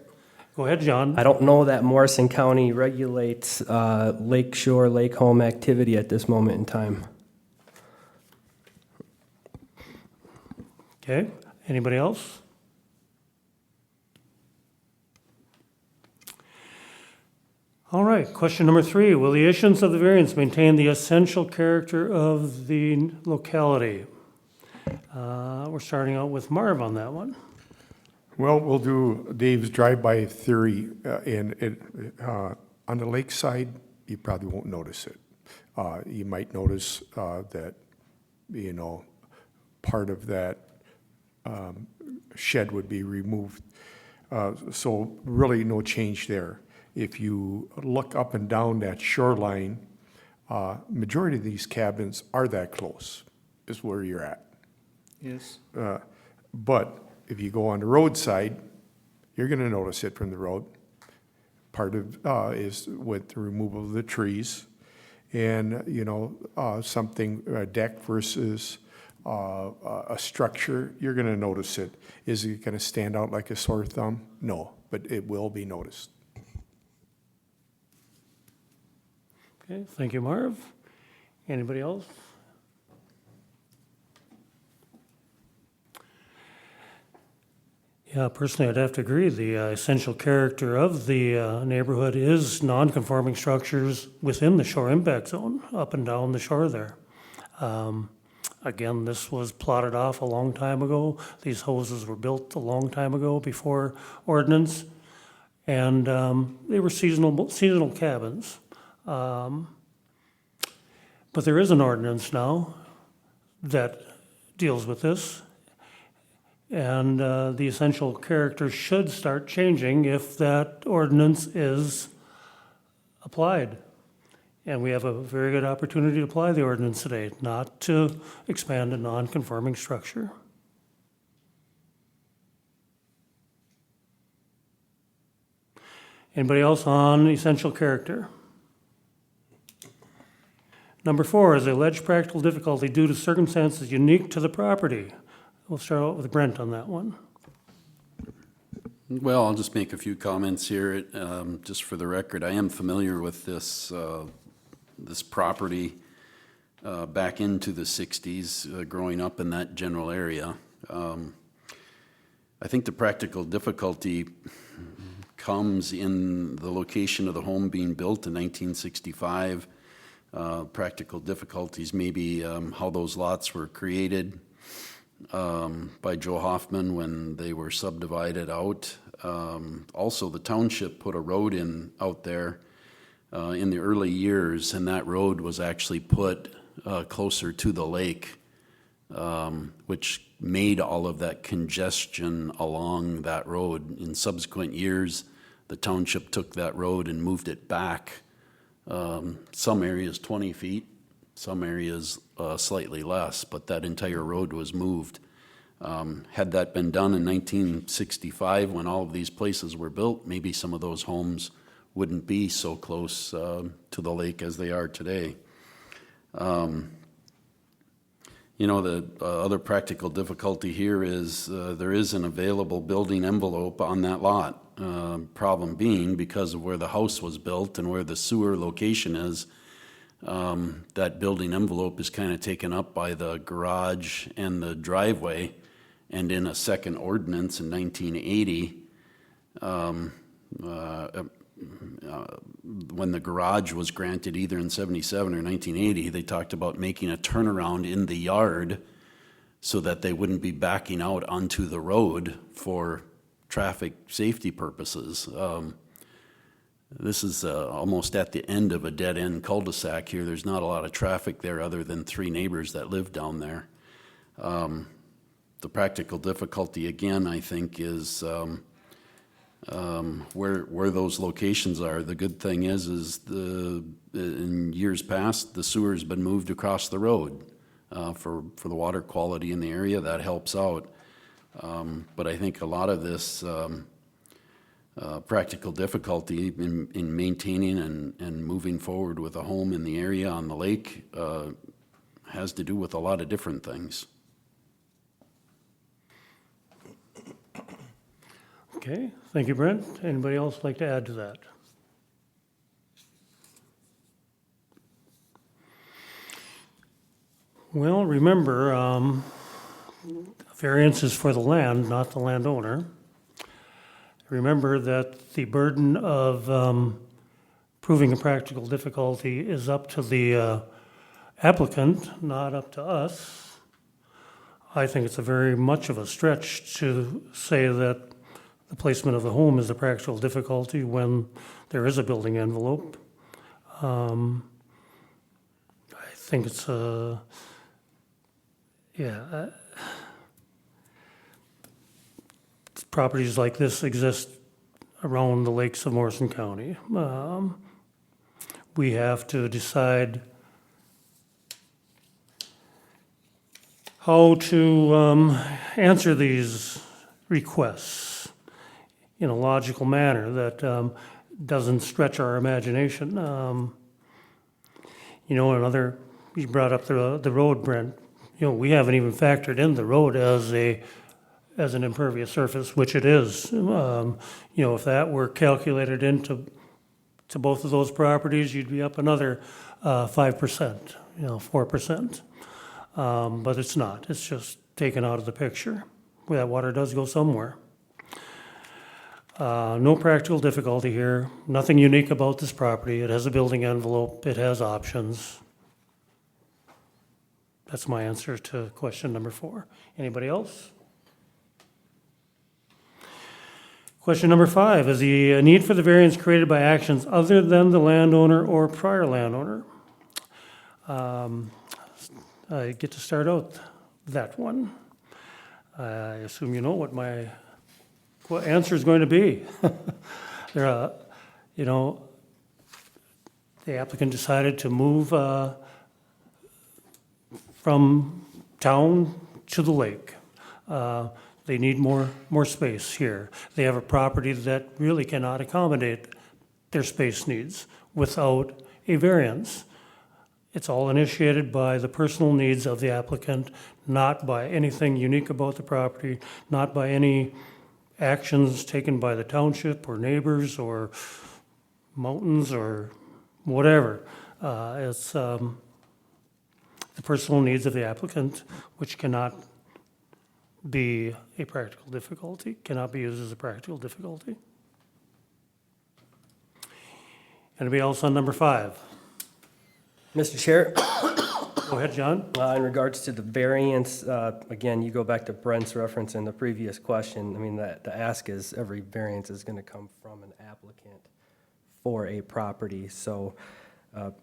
Go ahead, John. I don't know that Morrison County regulates lake shore, lake home activity at this moment in time. Okay, anybody else? All right, question number 3. Will the issuance of the variance maintain the essential character of the locality? We're starting out with Marv on that one. Well, we'll do Dave's drive-by theory, on the lakeside, you probably won't notice it. You might notice that, part of that shed would be removed. So really no change there. If you look up and down that shoreline, majority of these cabins are that close, is where you're at. Yes. But if you go on the roadside, you're gonna notice it from the road. Part of, is with the removal of the trees. And, something, a deck versus, a structure, you're gonna notice it. Is it gonna stand out like a sore thumb? No, but it will be noticed. Okay, thank you, Marv. Anybody else? Yeah, personally, I'd have to agree. The essential character of the neighborhood is non-conforming structures within the shore impact zone, up and down the shore there. Again, this was plotted off a long time ago. These houses were built a long time ago before ordinance, and they were seasonal cabins. But there is an ordinance now that deals with this. And the essential character should start changing if that ordinance is applied. And we have a very good opportunity to apply the ordinance today, not to expand a non-conforming structure. Anybody else on essential character? Number 4 is alleged practical difficulty due to circumstances unique to the property. We'll start out with Brent on that one. Well, I'll just make a few comments here. Just for the record, I am familiar with this property back into the 60s, growing up in that general area. I think the practical difficulty comes in the location of the home being built in 1965. Practical difficulties maybe how those lots were created by Joe Hoffman when they were subdivided out. Also, the township put a road in out there in the early years, and that road was actually put closer to the lake, which made all of that congestion along that road. In subsequent years, the township took that road and moved it back, some areas 20 feet, some areas slightly less, but that entire road was moved. Had that been done in 1965 when all of these places were built, maybe some of those homes wouldn't be so close to the lake as they are today. The other practical difficulty here is there is an available building envelope on that lot. Problem being, because of where the house was built and where the sewer location is, that building envelope is kind of taken up by the garage and the driveway. And in a second ordinance in 1980, when the garage was granted either in 77 or 1980, they talked about making a turnaround in the yard so that they wouldn't be backing out onto the road for traffic safety purposes. This is almost at the end of a dead-end cul-de-sac here. There's not a lot of traffic there other than 3 neighbors that live down there. The practical difficulty, again, I think, is where those locations are. The good thing is in years past, the sewer's been moved across the road for the water quality in the area. That helps out. But I think a lot of this practical difficulty in maintaining and moving forward with a home in the area on the lake has to do with a lot of different things. Okay, thank you, Brent. Anybody else like to add to that? Well, remember, variance is for the land, not the landowner. Remember that the burden of proving a practical difficulty is up to the applicant, not up to us. I think it's a very much of a stretch to say that the placement of the home is the practical difficulty when there is a building envelope. I think it's properties like this exist around the lakes of Morrison County. We have to decide how to answer these requests in a logical manner that doesn't stretch our imagination. You brought up the road, Brent. We haven't even factored in the road as an impervious surface, which it is. If that were calculated into both of those properties, you'd be up another 5%, 4%. But it's not. It's just taken out of the picture. That water does go somewhere. No practical difficulty here. Nothing unique about this property. It has a building envelope. It has options. That's my answer to question number 4. Anybody else? Question number 5, is the need for the variance created by actions other than the landowner or prior landowner? I get to start out that one. I assume you know what my answer is going to be. The applicant decided to move from town to the lake. They need more space here. They have a property that really cannot accommodate their space needs without a variance. It's all initiated by the personal needs of the applicant, not by anything unique about the property, not by any actions taken by the township or neighbors or mountains or whatever. It's the personal needs of the applicant, which cannot be a practical difficulty, cannot be used as a practical difficulty. Anybody else on number 5? Mr. Chair, Go ahead, John. in regards to the variance, again, you go back to Brent's reference in the previous question. I mean, the ask is every variance is going to come from an applicant for a property. So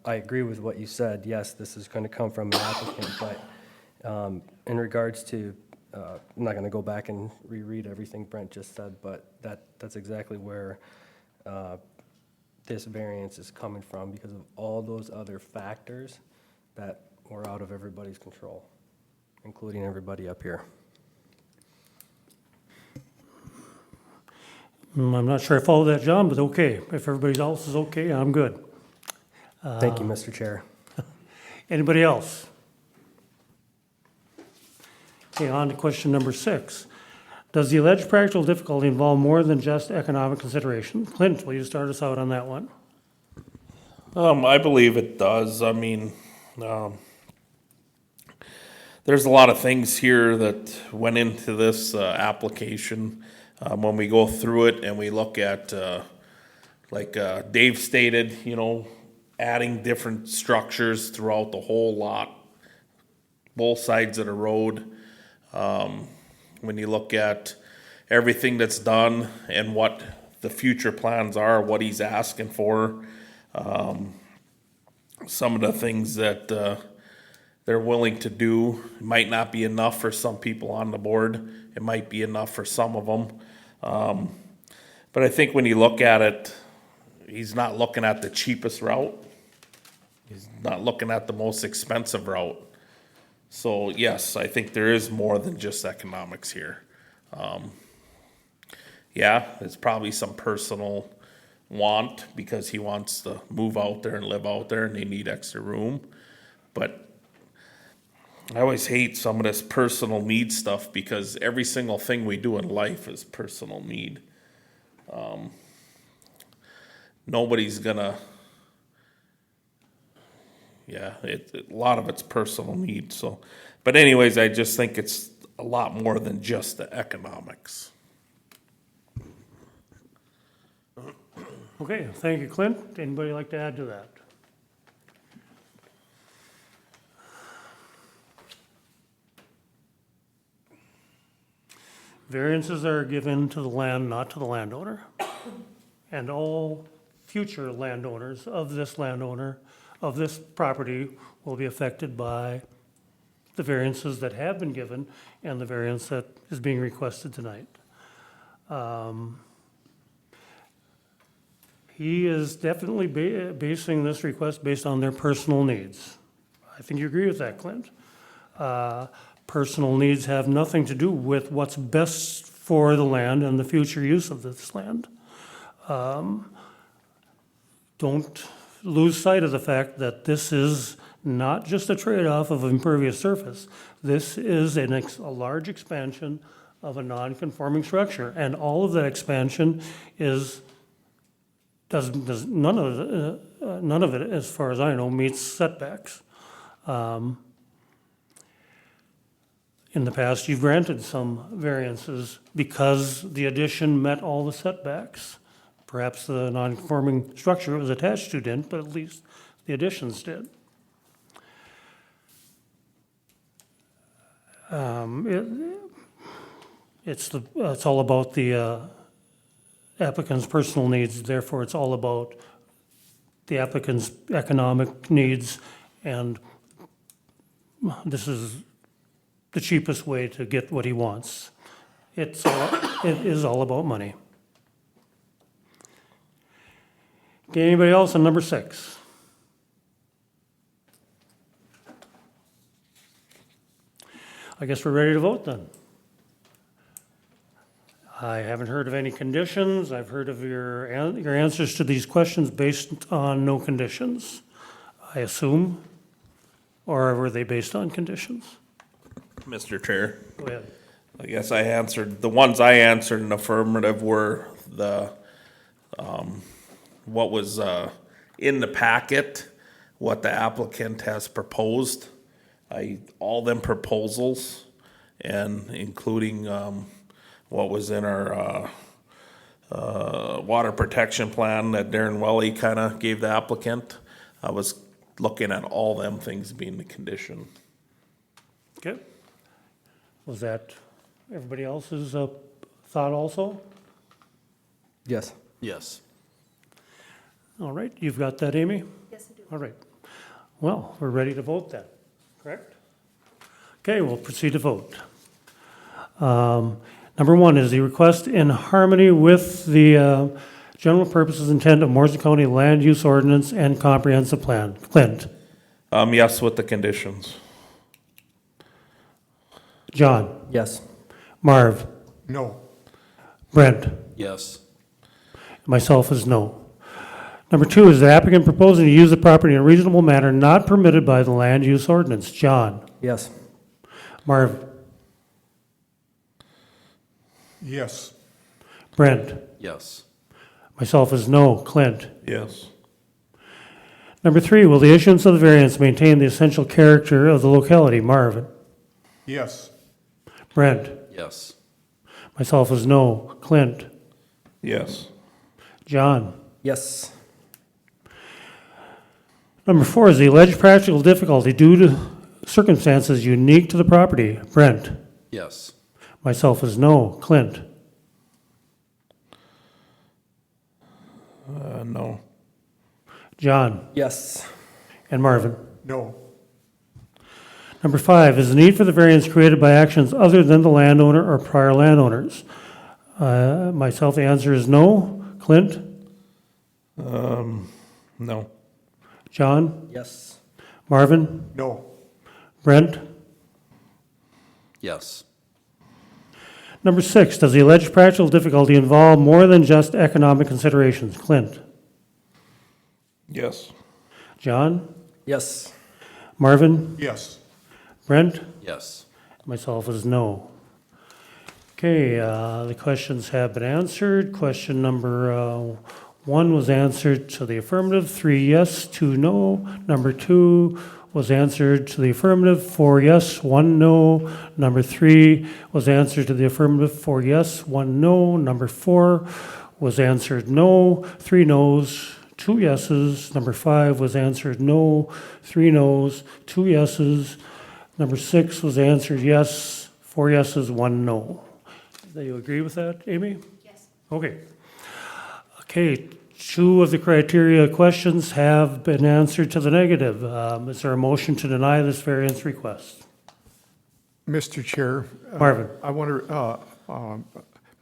I agree with what you said. Yes, this is going to come from an applicant, but in regards to, I'm not going to go back and reread everything Brent just said, but that's exactly where this variance is coming from, because of all those other factors that were out of everybody's control, including everybody up here. I'm not sure I follow that, John, but okay. If everybody else is okay, I'm good. Thank you, Mr. Chair. Anybody else? Okay, on to question number 6. Does the alleged practical difficulty involve more than just economic consideration? Clint, will you start us out on that one? I believe it does. I mean, there's a lot of things here that went into this application. When we go through it and we look at, like Dave stated, adding different structures throughout the whole lot, both sides of the road. When you look at everything that's done and what the future plans are, what he's asking for, some of the things that they're willing to do might not be enough for some people on the board. It might be enough for some of them. But I think when you look at it, he's not looking at the cheapest route. He's not looking at the most expensive route. So yes, I think there is more than just economics here. It's probably some personal want because he wants to move out there and live out there and they need extra room. But I always hate some of this personal need stuff because every single thing we do in life is personal need. Nobody's gonna, a lot of it's personal need. So, but anyways, I just think it's a lot more than just the economics. Okay, thank you, Clint. Anybody like to add to that? Variances are given to the land, not to the landowner. And all future landowners of this landowner, of this property, will be affected by the variances that have been given and the variance that is being requested tonight. He is definitely basing this request based on their personal needs. I think you agree with that, Clint. Personal needs have nothing to do with what's best for the land and the future use of this land. Don't lose sight of the fact that this is not just a trade-off of impervious surface. This is a large expansion of a non-conforming structure, and all of that expansion none of it, as far as I know, meets setbacks. In the past, you've granted some variances because the addition met all the setbacks. Perhaps the non-conforming structure it was attached to didn't, but at least the additions did. It's all about the applicant's personal needs, therefore it's all about the applicant's economic needs, and this is the cheapest way to get what he wants. It is all about money. Okay, anybody else on number 6? I guess we're ready to vote then. I haven't heard of any conditions. I've heard of your answers to these questions based on no conditions, I assume. Or were they based on conditions? Mr. Chair, Go ahead. I guess the ones I answered in affirmative were what was in the packet, what the applicant has proposed, all them proposals, and including what was in our water protection plan that Darren Welly kind of gave the applicant. I was looking at all them things being the condition. Okay. Was that everybody else's thought also? Yes. Yes. All right, you've got that, Amy? Yes, I do. All right. Well, we're ready to vote then, correct? Okay, we'll proceed to vote. Number 1 is the request in harmony with the general purposes intent of Morrison County Land Use Ordinance and Comprehensive Plan. Clint? Yes, with the conditions. John? Yes. Marv? No. Brent? Yes. Myself is no. Number 2 is the applicant proposing to use the property in a reasonable manner not permitted by the land use ordinance. John? Yes. Marv? Yes. Brent? Yes. Myself is no. Clint? Yes. Number 3, will the issuance of the variance maintain the essential character of the locality? Marvin? Yes. Brent? Yes. Myself is no. Clint? Yes. John? Yes. Number 4 is the alleged practical difficulty due to circumstances unique to the property. Brent? Yes. Myself is no. Clint? No. John? Yes. And Marvin? No. Number 5 is the need for the variance created by actions other than the landowner or prior landowners. Myself, the answer is no. Clint? No. John? Yes. Marvin? No. Brent? Yes. Number 6, does the alleged practical difficulty involve more than just economic considerations? Clint? Yes. John? Yes. Marvin? Yes. Brent? Yes. Myself is no. Okay, the questions have been answered. Question number 1 was answered to the affirmative, 3 yes, 2 no. Number 2 was answered to the affirmative, 4 yes, 1 no. Number 3 was answered to the affirmative, 4 yes, 1 no. Number 4 was answered no, 3 no's, 2 yeses. Number 5 was answered no, 3 no's, 2 yeses. Number 6 was answered yes, 4 yeses, 1 no. Do you agree with that, Amy? Yes. Okay. Okay, 2 of the criteria questions have been answered to the negative. Is there a motion to deny this variance request? Mr. Chair. Marvin. I want to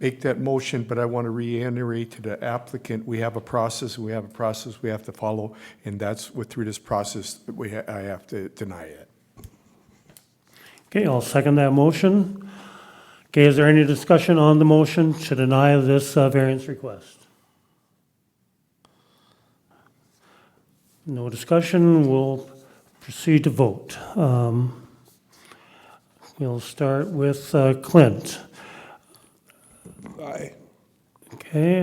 make that motion, but I want to reiterate to the applicant, we have a process we have to follow, and that's through this process that I have to deny it. Okay, I'll second that motion. Okay, is there any discussion on the motion to deny this variance request? No discussion, we'll proceed to vote. We'll start with Clint. Aye. Okay,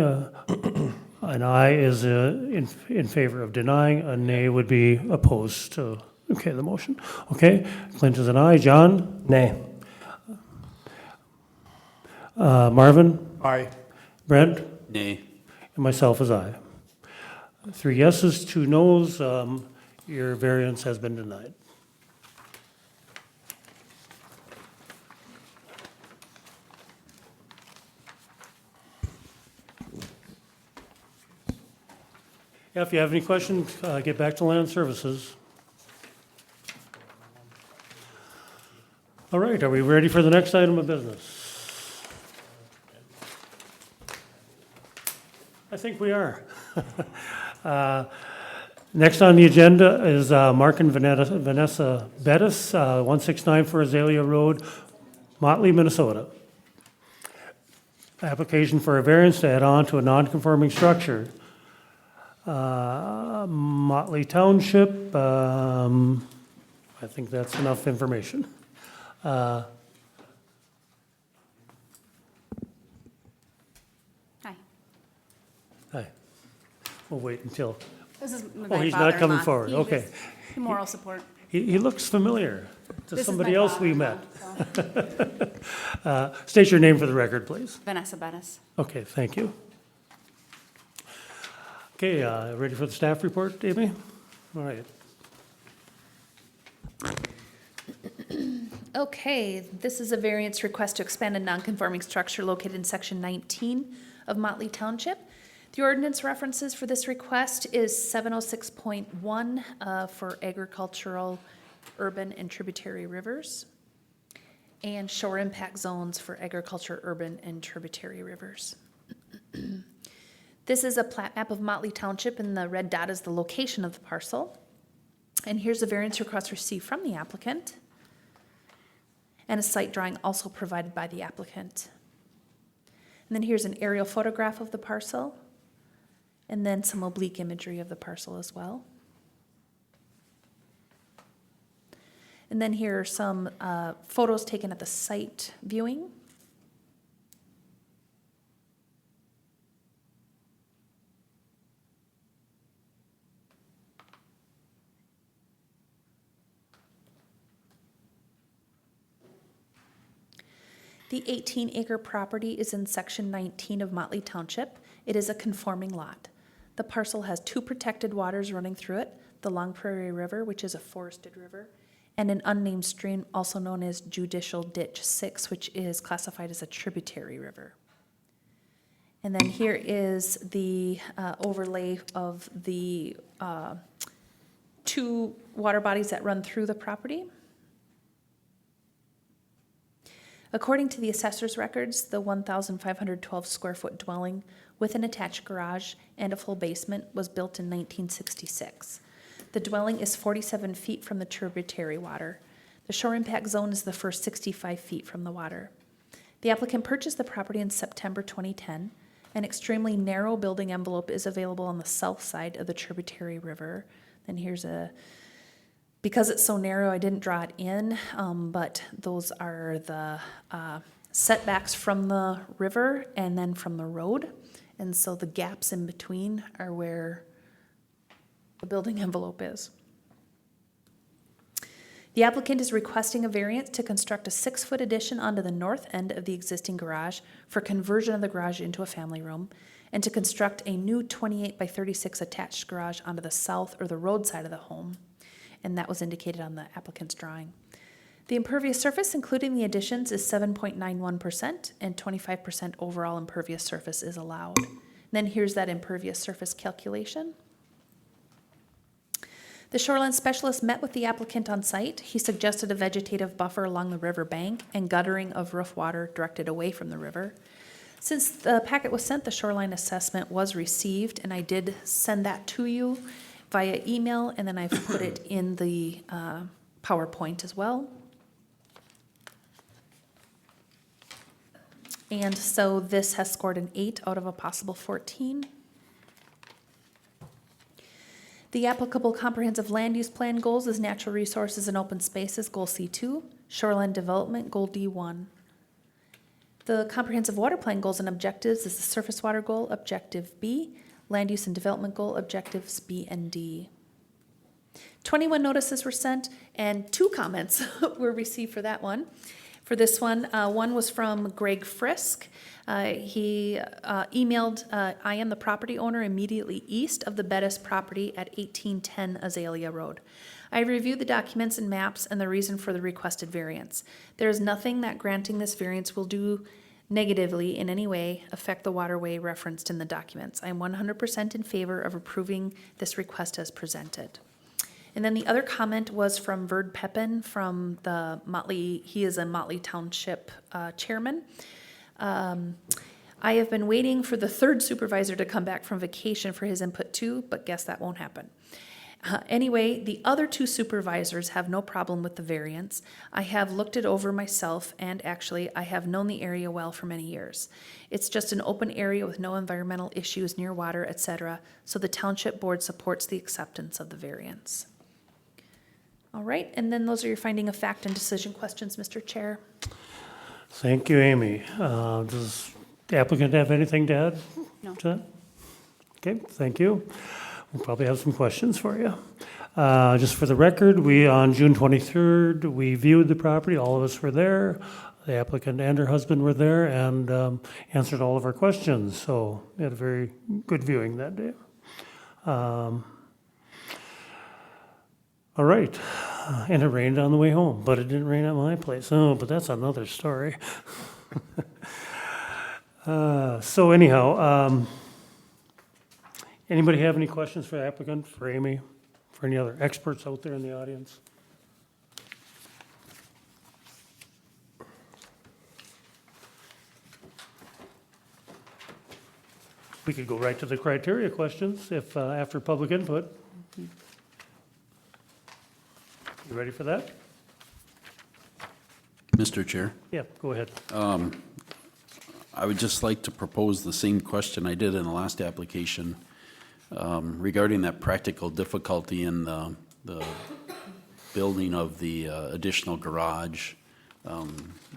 an aye is in favor of denying, a nay would be opposed to, okay, the motion. Okay, Clint is an aye. John? Nay. Marvin? Aye. Brent? Nay. And myself is aye. 3 yeses, 2 noes, your variance has been denied. Yeah, if you have any questions, get back to Land Services. All right, are we ready for the next item of business? I think we are. Next on the agenda is Mark and Vanessa Bettis, 169 for Azalea Road, Motley, Minnesota. Application for a variance to add on to a non-conforming structure. Motley Township, I think that's enough information. Hi. Hi. We'll wait until, This is oh, my he's not coming father-in-law. forward, He okay. was moral support. He looks familiar to This is somebody my else we met. father-in-law, so. State your name for the record, please. Vanessa Bettis. Okay, thank you. Okay, ready for the staff report, Amy? All right. Okay, this is a variance request to expand a non-conforming structure located in section 19 of Motley Township. The ordinance references for this request is 706.1 for agricultural, urban, and tributary rivers, and shore impact zones for agriculture, urban, and tributary rivers. This is a plat map of Motley Township, and the red dot is the location of the parcel. And here's a variance request received from the applicant, and a site drawing also provided by the applicant. And then here's an aerial photograph of the parcel, and then some oblique imagery of the parcel as well. And then here are some photos taken at the site viewing. The 18-acre property is in section 19 of Motley Township. It is a conforming lot. The parcel has 2 protected waters running through it, the Long Prairie River, which is a forested river, and an unnamed stream also known as Judicial Ditch 6, which is classified as a tributary river. And then here is the overlay of the 2 water bodies that run through the property. According to the assessor's records, the 1,512 square foot dwelling with an attached garage and a full basement was built in 1966. The dwelling is 47 feet from the tributary water. The shore impact zone is the first 65 feet from the water. The applicant purchased the property in September 2010. An extremely narrow building envelope is available on the south side of the tributary river. Then here's because it's so narrow, I didn't draw it in, but those are the setbacks from the river and then from the road. And so the gaps in between are where the building envelope is. The applicant is requesting a variance to construct a 6-foot addition onto the north end of the existing garage for conversion of the garage into a family room, and to construct a new 28 by 36 attached garage onto the south or the road side of the home. And that was indicated on the applicant's drawing. The impervious surface, including the additions, is 7.91%, and 25% overall impervious surface is allowed. And then here's that impervious surface calculation. The shoreline specialist met with the applicant on site. He suggested a vegetative buffer along the river bank and guttering of roof water directed away from the river. Since the packet was sent, the shoreline assessment was received, and I did send that to you via email, and then I've put it in the PowerPoint as well. And so this has scored an 8 out of a possible 14. The applicable comprehensive land use plan goals is natural resources and open spaces, goal C2, shoreline development, goal D1. The comprehensive water plan goals and objectives is the surface water goal, objective B, land use and development goal, objectives B and D. 21 notices were sent and 2 comments were received for that one. For this one, one was from Greg Frisk. He emailed, I am the property owner immediately east of the Bettis property at 1810 Azalea Road. I reviewed the documents and maps and the reason for the requested variance. There is nothing that granting this variance will do negatively in any way affect the waterway referenced in the documents. I am 100% in favor of approving this request as presented. And then the other comment was from Verd Pepin from the Motley, he is a Motley Township chairman. I have been waiting for the 3rd supervisor to come back from vacation for his input too, but guess that won't happen. Anyway, the other 2 supervisors have no problem with the variance. I have looked it over myself, and actually I have known the area well for many years. It's just an open area with no environmental issues near water, etc., so the township board supports the acceptance of the variance. All right, and then those are your finding of fact and decision questions, Mr. Chair. Thank you, Amy. Does the applicant have anything to add? No. To that? Okay, thank you. We'll probably have some questions for you. Just for the record, on June 23rd, we viewed the property. All of us were there. The applicant and her husband were there and answered all of our questions. So we had a very good viewing that day. All right, and it rained on the way home, but it didn't rain at my place. Oh, but that's another story. So anyhow, anybody have any questions for the applicant, for Amy, for any other experts out there in the audience? We could go right to the criteria questions if after public input. You ready for that? Mr. Chair, Yeah, go ahead. I would just like to propose the same question I did in the last application regarding that practical difficulty in the building of the additional garage.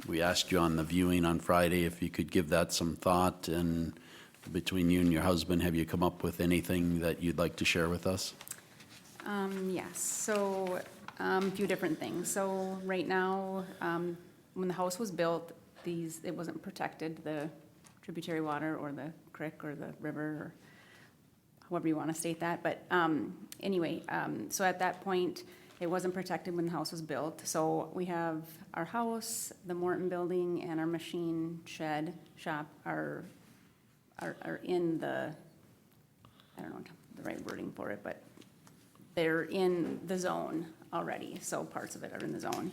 We asked you on the viewing on Friday if you could give that some thought, and between you and your husband, have you come up with anything that you'd like to share with us? Yes, so a few different things. So right now, when the house was built, it wasn't protected, the tributary water or the creek or the river, or however you want to state that. But anyway, so at that point, it wasn't protected when the house was built. So we have our house, the Morton building, and our machine shop are in the, I don't know the right wording for it, but they're in the zone already, so parts of it are in the zone.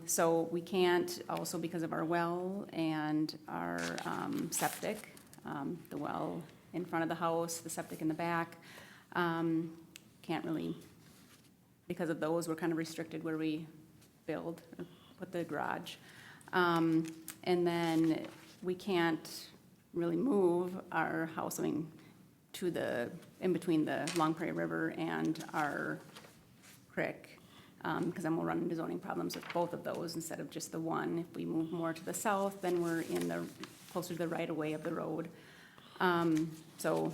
So we can't, also because of our well and our septic, the well in front of the house, the septic in the back, can't really, because of those, we're kind of restricted where we build or put the garage. And then we can't really move our house, to in between the Long Prairie River and our creek, because then we'll run into zoning problems with both of those instead of just the one. If we move more to the south, then we're closer to the right-of-way of the road. So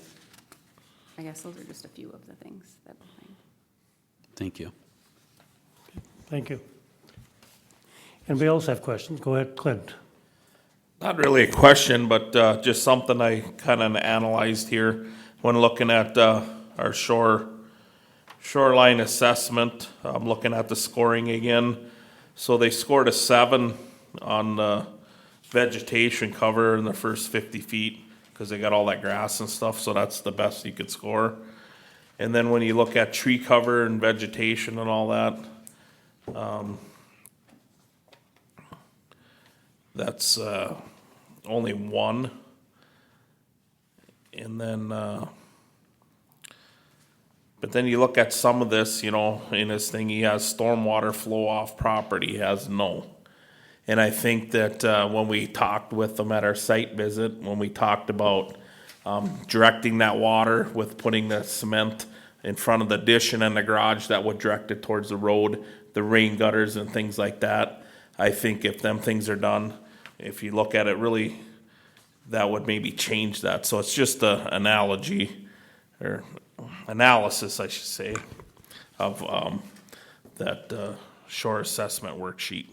I guess those are just a few of the things that we find. Thank you. Thank you. Anybody else have questions? Go ahead, Clint. Not really a question, but just something I kind of analyzed here when looking at our shoreline assessment. I'm looking at the scoring again. So they scored a 7 on the vegetation cover in the first 50 feet because they got all that grass and stuff, so that's the best you could score. And then when you look at tree cover and vegetation and all that, that's only 1. And then, but then you look at some of this, you know, in this thing, he has stormwater flow off property, he has no. And I think that when we talked with them at our site visit, when we talked about directing that water with putting the cement in front of the addition and the garage, that would direct it towards the road, the rain gutters and things like that. I think if them things are done, if you look at it really, that would maybe change that. So it's just an analogy, or analysis, I should say, of that shore assessment worksheet.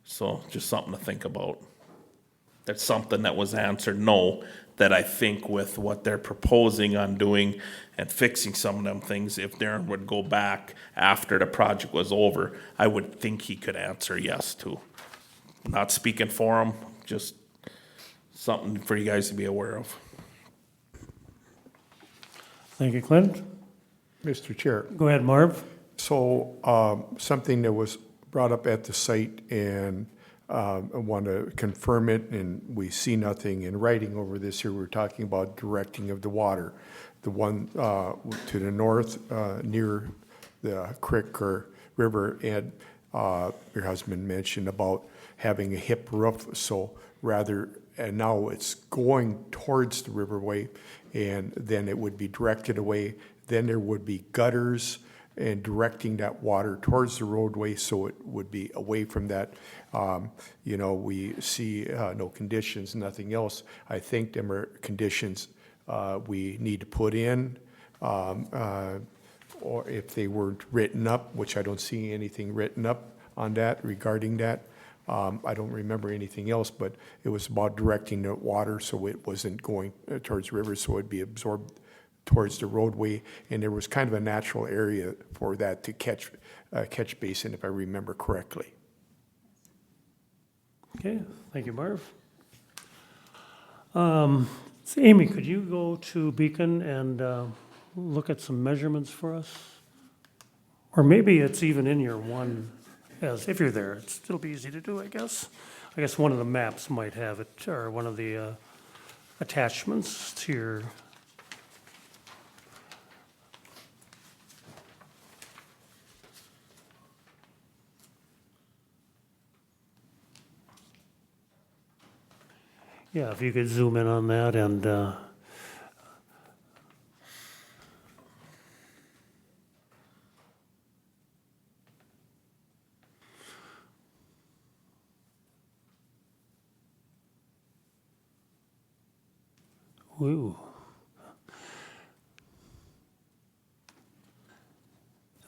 So just something to think about. That's something that was answered no, that I think with what they're proposing on doing and fixing some of them things, if Darren would go back after the project was over, I would think he could answer yes to. Not speaking for him, just something for you guys to be aware of. Thank you, Clint. Mr. Chair, Go ahead, Marv. so something that was brought up at the site, and I want to confirm it, and we see nothing in writing over this here. We're talking about directing of the water. The one to the north near the creek or river, and your husband mentioned about having a hip roof, so rather, and now it's going towards the riverway, and then it would be directed away. Then there would be gutters and directing that water towards the roadway, so it would be away from that. You know, we see no conditions, nothing else. I think them are conditions we need to put in, or if they weren't written up, which I don't see anything written up on that, regarding that. I don't remember anything else, but it was about directing the water so it wasn't going towards the river, so it'd be absorbed towards the roadway, and there was kind of a natural area for that to catch basin, if I remember correctly. Okay, thank you, Marv. So Amy, could you go to Beacon and look at some measurements for us? Or maybe it's even in your one, as if you're there, it'll be easy to do, I guess. I guess one of the maps might have it, or one of the attachments to your. Yeah, if you could zoom in on that and, ooh.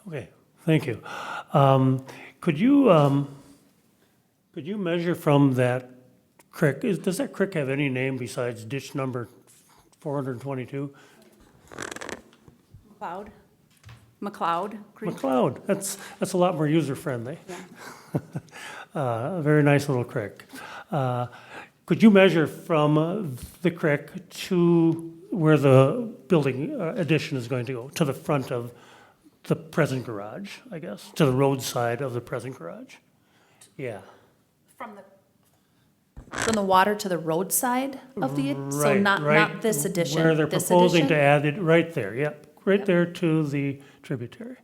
Okay, thank you. Could you measure from that creek, does that creek have any name besides ditch number 422? McLeod Creek. McLeod, that's a lot more user-friendly. Yeah. A very nice little creek. Could you measure from the creek to where the building addition is going to go, to the front of the present garage, I guess, to the roadside of the present garage? Yeah. From the water to the roadside of the, so Right, not right this addition, Where they're this proposing to addition? add it, right there, yep, right Yep. there to the tributary.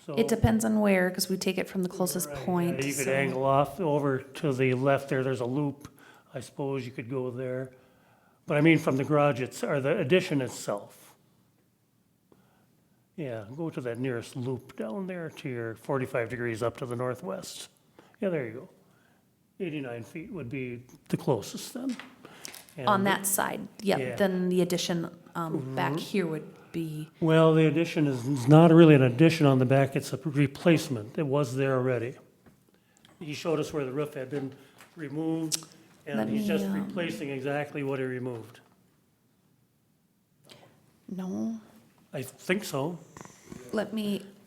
So- It depends on where, because we take it from the closest Right, point. yeah, you could so- angle off over to the left there, there's a loop, I suppose you could go there. But I mean from the garage, or the addition itself. Yeah, go to that nearest loop down there to your 45 degrees up to the northwest. Yeah, there you go. 89 feet would be the closest then. On And- that side, Yeah. yep, then the addition back here would be, Well, the addition is not really an addition on the back, it's a replacement. It was there already. He showed us where the roof had been removed, and Let he's me, just replacing exactly what he removed. no, I think so.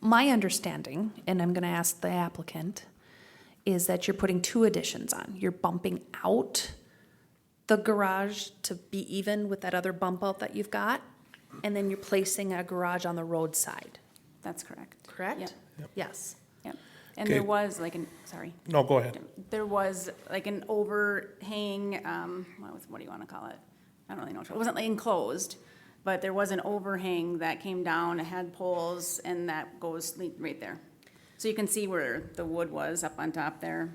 my understanding, and I'm gonna ask the applicant, is that you're putting two additions on. You're bumping out the garage to be even with that other bump out that you've got, and then you're placing a garage on the roadside, That's correct. correct? Yep. Yes. Yep. And Okay. there was like sorry. No, go ahead. There was like an overhang, what do you want to call it? I don't really know. It wasn't like enclosed, but there was an overhang that came down, it had poles, and that goes right there. So you can see where the wood was up on top there,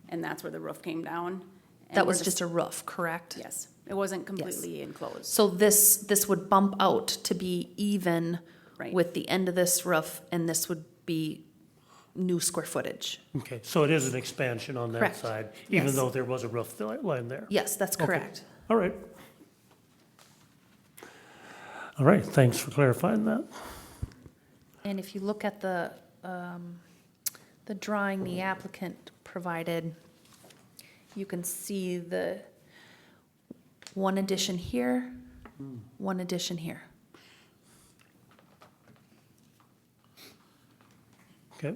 and that's where the roof came down. And That we're was just a roof, correct? Yes, it wasn't completely enclosed. So this would bump out to be even Right. with the end of this roof, and this would be new square footage. Okay, so it is an expansion on that Correct. side, even Yes. though there was a roof line there? Yes, that's Okay. correct. All right. All right, thanks for clarifying that. And if you look at the drawing the applicant provided, you can see the one addition here, one addition here. Okay,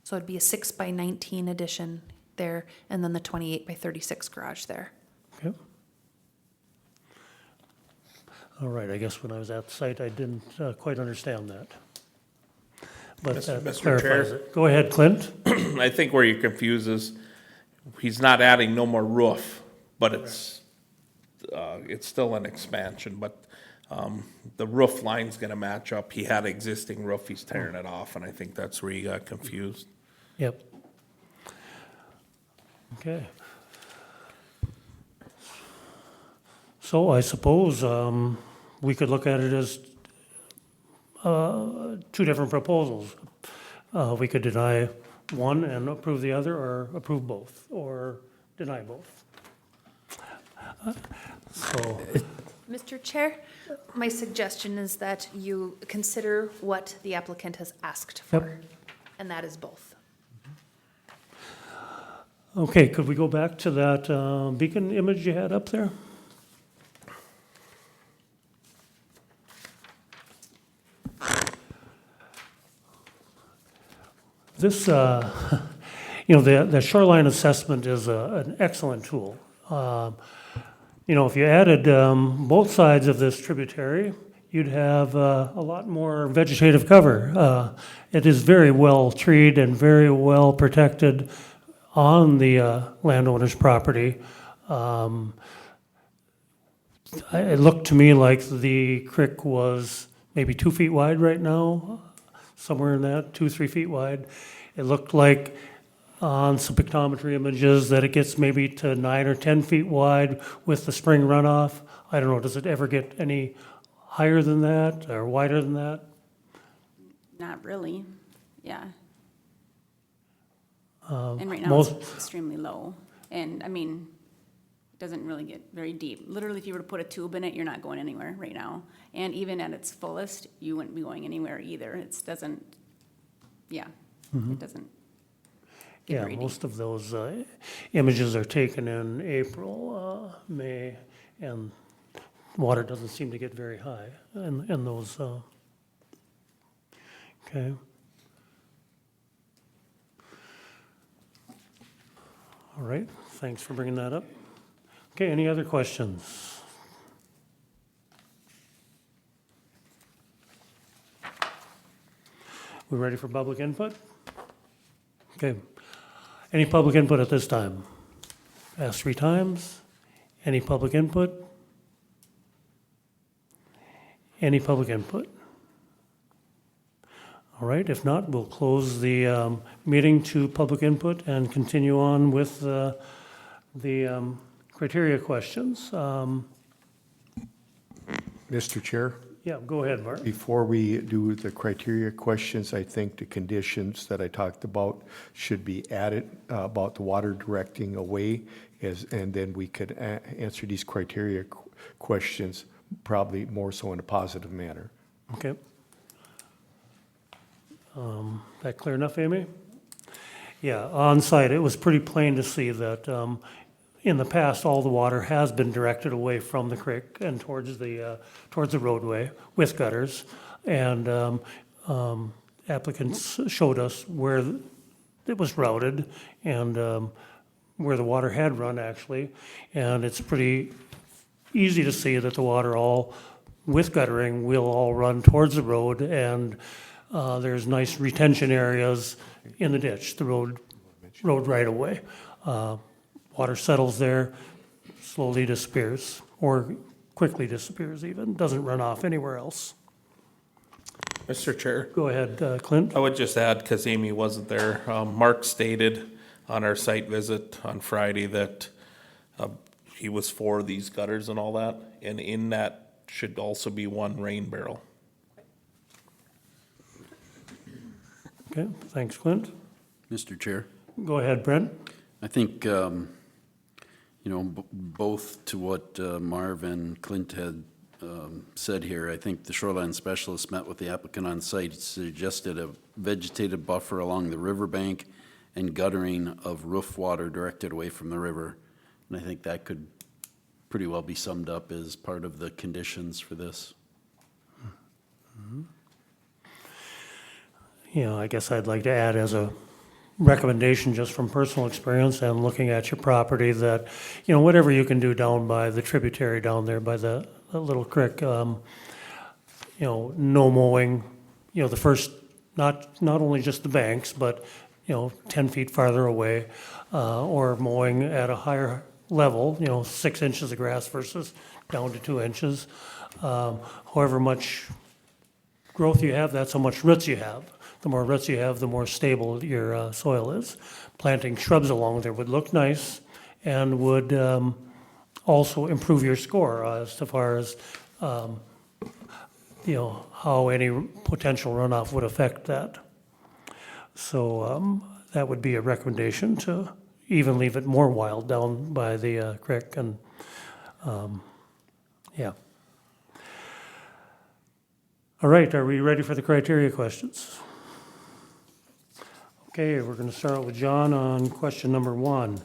So it'd be a 6 by 19 addition there, and then the 28 by 36 garage there. okay. All right, I guess when I was at the site, I didn't quite understand that. But that Mr. clarifies Chair? it. Go ahead, Clint. I think where you're confused is, he's not adding no more roof, but it's still an expansion, but, the roof line's gonna match up. He had existing roof, he's tearing it off, and I think that's where you got confused. Yep. Okay. So I suppose we could look at it as two different proposals. We could deny one and approve the other, or approve both, or deny both. So, Mr. Chair, my suggestion is that you consider what the applicant has asked for, and that is both. okay, could we go back to that beacon image you had up there? This, the shoreline assessment is an excellent tool. If you added both sides of this tributary, you'd have a lot more vegetative cover. It is very well treed and very well protected on the landowner's property. It looked to me like the creek was maybe 2 feet wide right now, somewhere in that, 2-3 feet wide. It looked like on some pictometry images that it gets maybe to 9 or 10 feet wide with the spring runoff. I don't know, does it ever get any higher than that or wider than that? Not really, yeah. And right now, most- it's extremely low, and, I mean, it doesn't really get very deep. Literally, if you were to put a tube in it, you're not going anywhere right now. And even at its fullest, you wouldn't be going anywhere either. It doesn't, it doesn't get Yeah, very deep. most of those images are taken in April, May, and water doesn't seem to get very high in those. Okay. All right, thanks for bringing that up. Okay, any other questions? We ready for public input? Okay. Any public input at this time? Ask 3 times. Any public input? Any public input? All right, if not, we'll close the meeting to public input and continue on with the criteria questions. Mr. Chair, Yeah, go ahead, Mark. before we do the criteria questions, I think the conditions that I talked about should be added about the water directing away, and then we could answer these criteria questions probably more so in a positive manner. Okay. That clear enough, Amy? Yeah, on site, it was pretty plain to see that in the past, all the water has been directed away from the creek and towards the roadway with gutters. And applicants showed us where it was routed, and where the water had run, actually. And it's pretty easy to see that the water all, with guttering, will all run towards the road, and there's nice retention areas in the ditch, the road right away. Water settles there, slowly disappears, or quickly disappears even, doesn't run off anywhere else. Mr. Chair, Go ahead, Clint. I would just add, because Amy wasn't there, Mark stated on our site visit on Friday that he was for these gutters and all that, and in that should also be one rain barrel. Okay, thanks, Clint. Mr. Chair, Go ahead, Brent. I think, both to what Marv and Clint had said here, I think the shoreline specialist met with the applicant on site, suggested a vegetated buffer along the riverbank and guttering of roof water directed away from the river. And I think that could pretty well be summed up as part of the conditions for this. I guess I'd like to add as a recommendation, just from personal experience and looking at your property, that, whatever you can do down by the tributary down there by the little creek, no mowing, the first, not only just the banks, but, 10 feet farther away, or mowing at a higher level, 6 inches of grass versus down to 2 inches. However much growth you have, that's how much roots you have. The more roots you have, the more stable your soil is. Planting shrubs along there would look nice and would also improve your score as far as, how any potential runoff would affect that. So that would be a recommendation to even leave it more wild down by the creek, and yeah. All right, are we ready for the criteria questions? Okay, we're going to start with John on question number 1.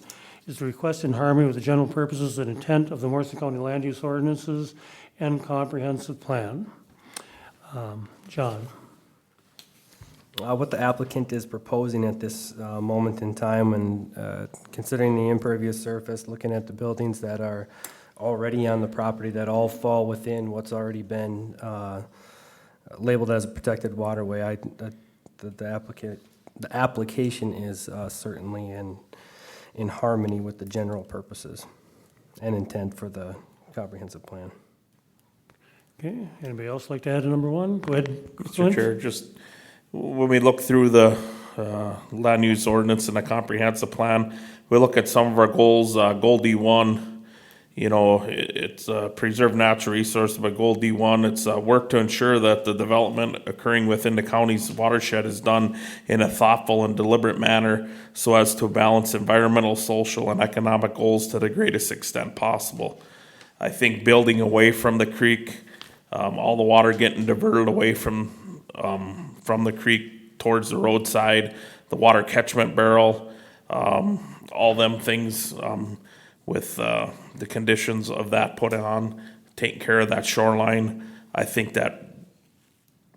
Is the request in harmony with the general purposes and intent of the Morrison County Land Use Ordinances and Comprehensive Plan? John? What the applicant is proposing at this moment in time, and considering the impervious surface, looking at the buildings that are already on the property that all fall within what's already been labeled as a protected waterway, the application is certainly in harmony with the general purposes and intent for the comprehensive plan. Okay, anybody else like to add to number 1? Go ahead. Mr. Clint. Chair, just when we look through the land use ordinance and the comprehensive plan, we look at some of our goals. Goal D1, it's preserve natural resources, but goal D1, it's work to ensure that the development occurring within the county's watershed is done in a thoughtful and deliberate manner so as to balance environmental, social, and economic goals to the greatest extent possible. I think building away from the creek, all the water getting diverted away from the creek towards the roadside, the water catchment barrel, all them things with the conditions of that put on, taking care of that shoreline. I think that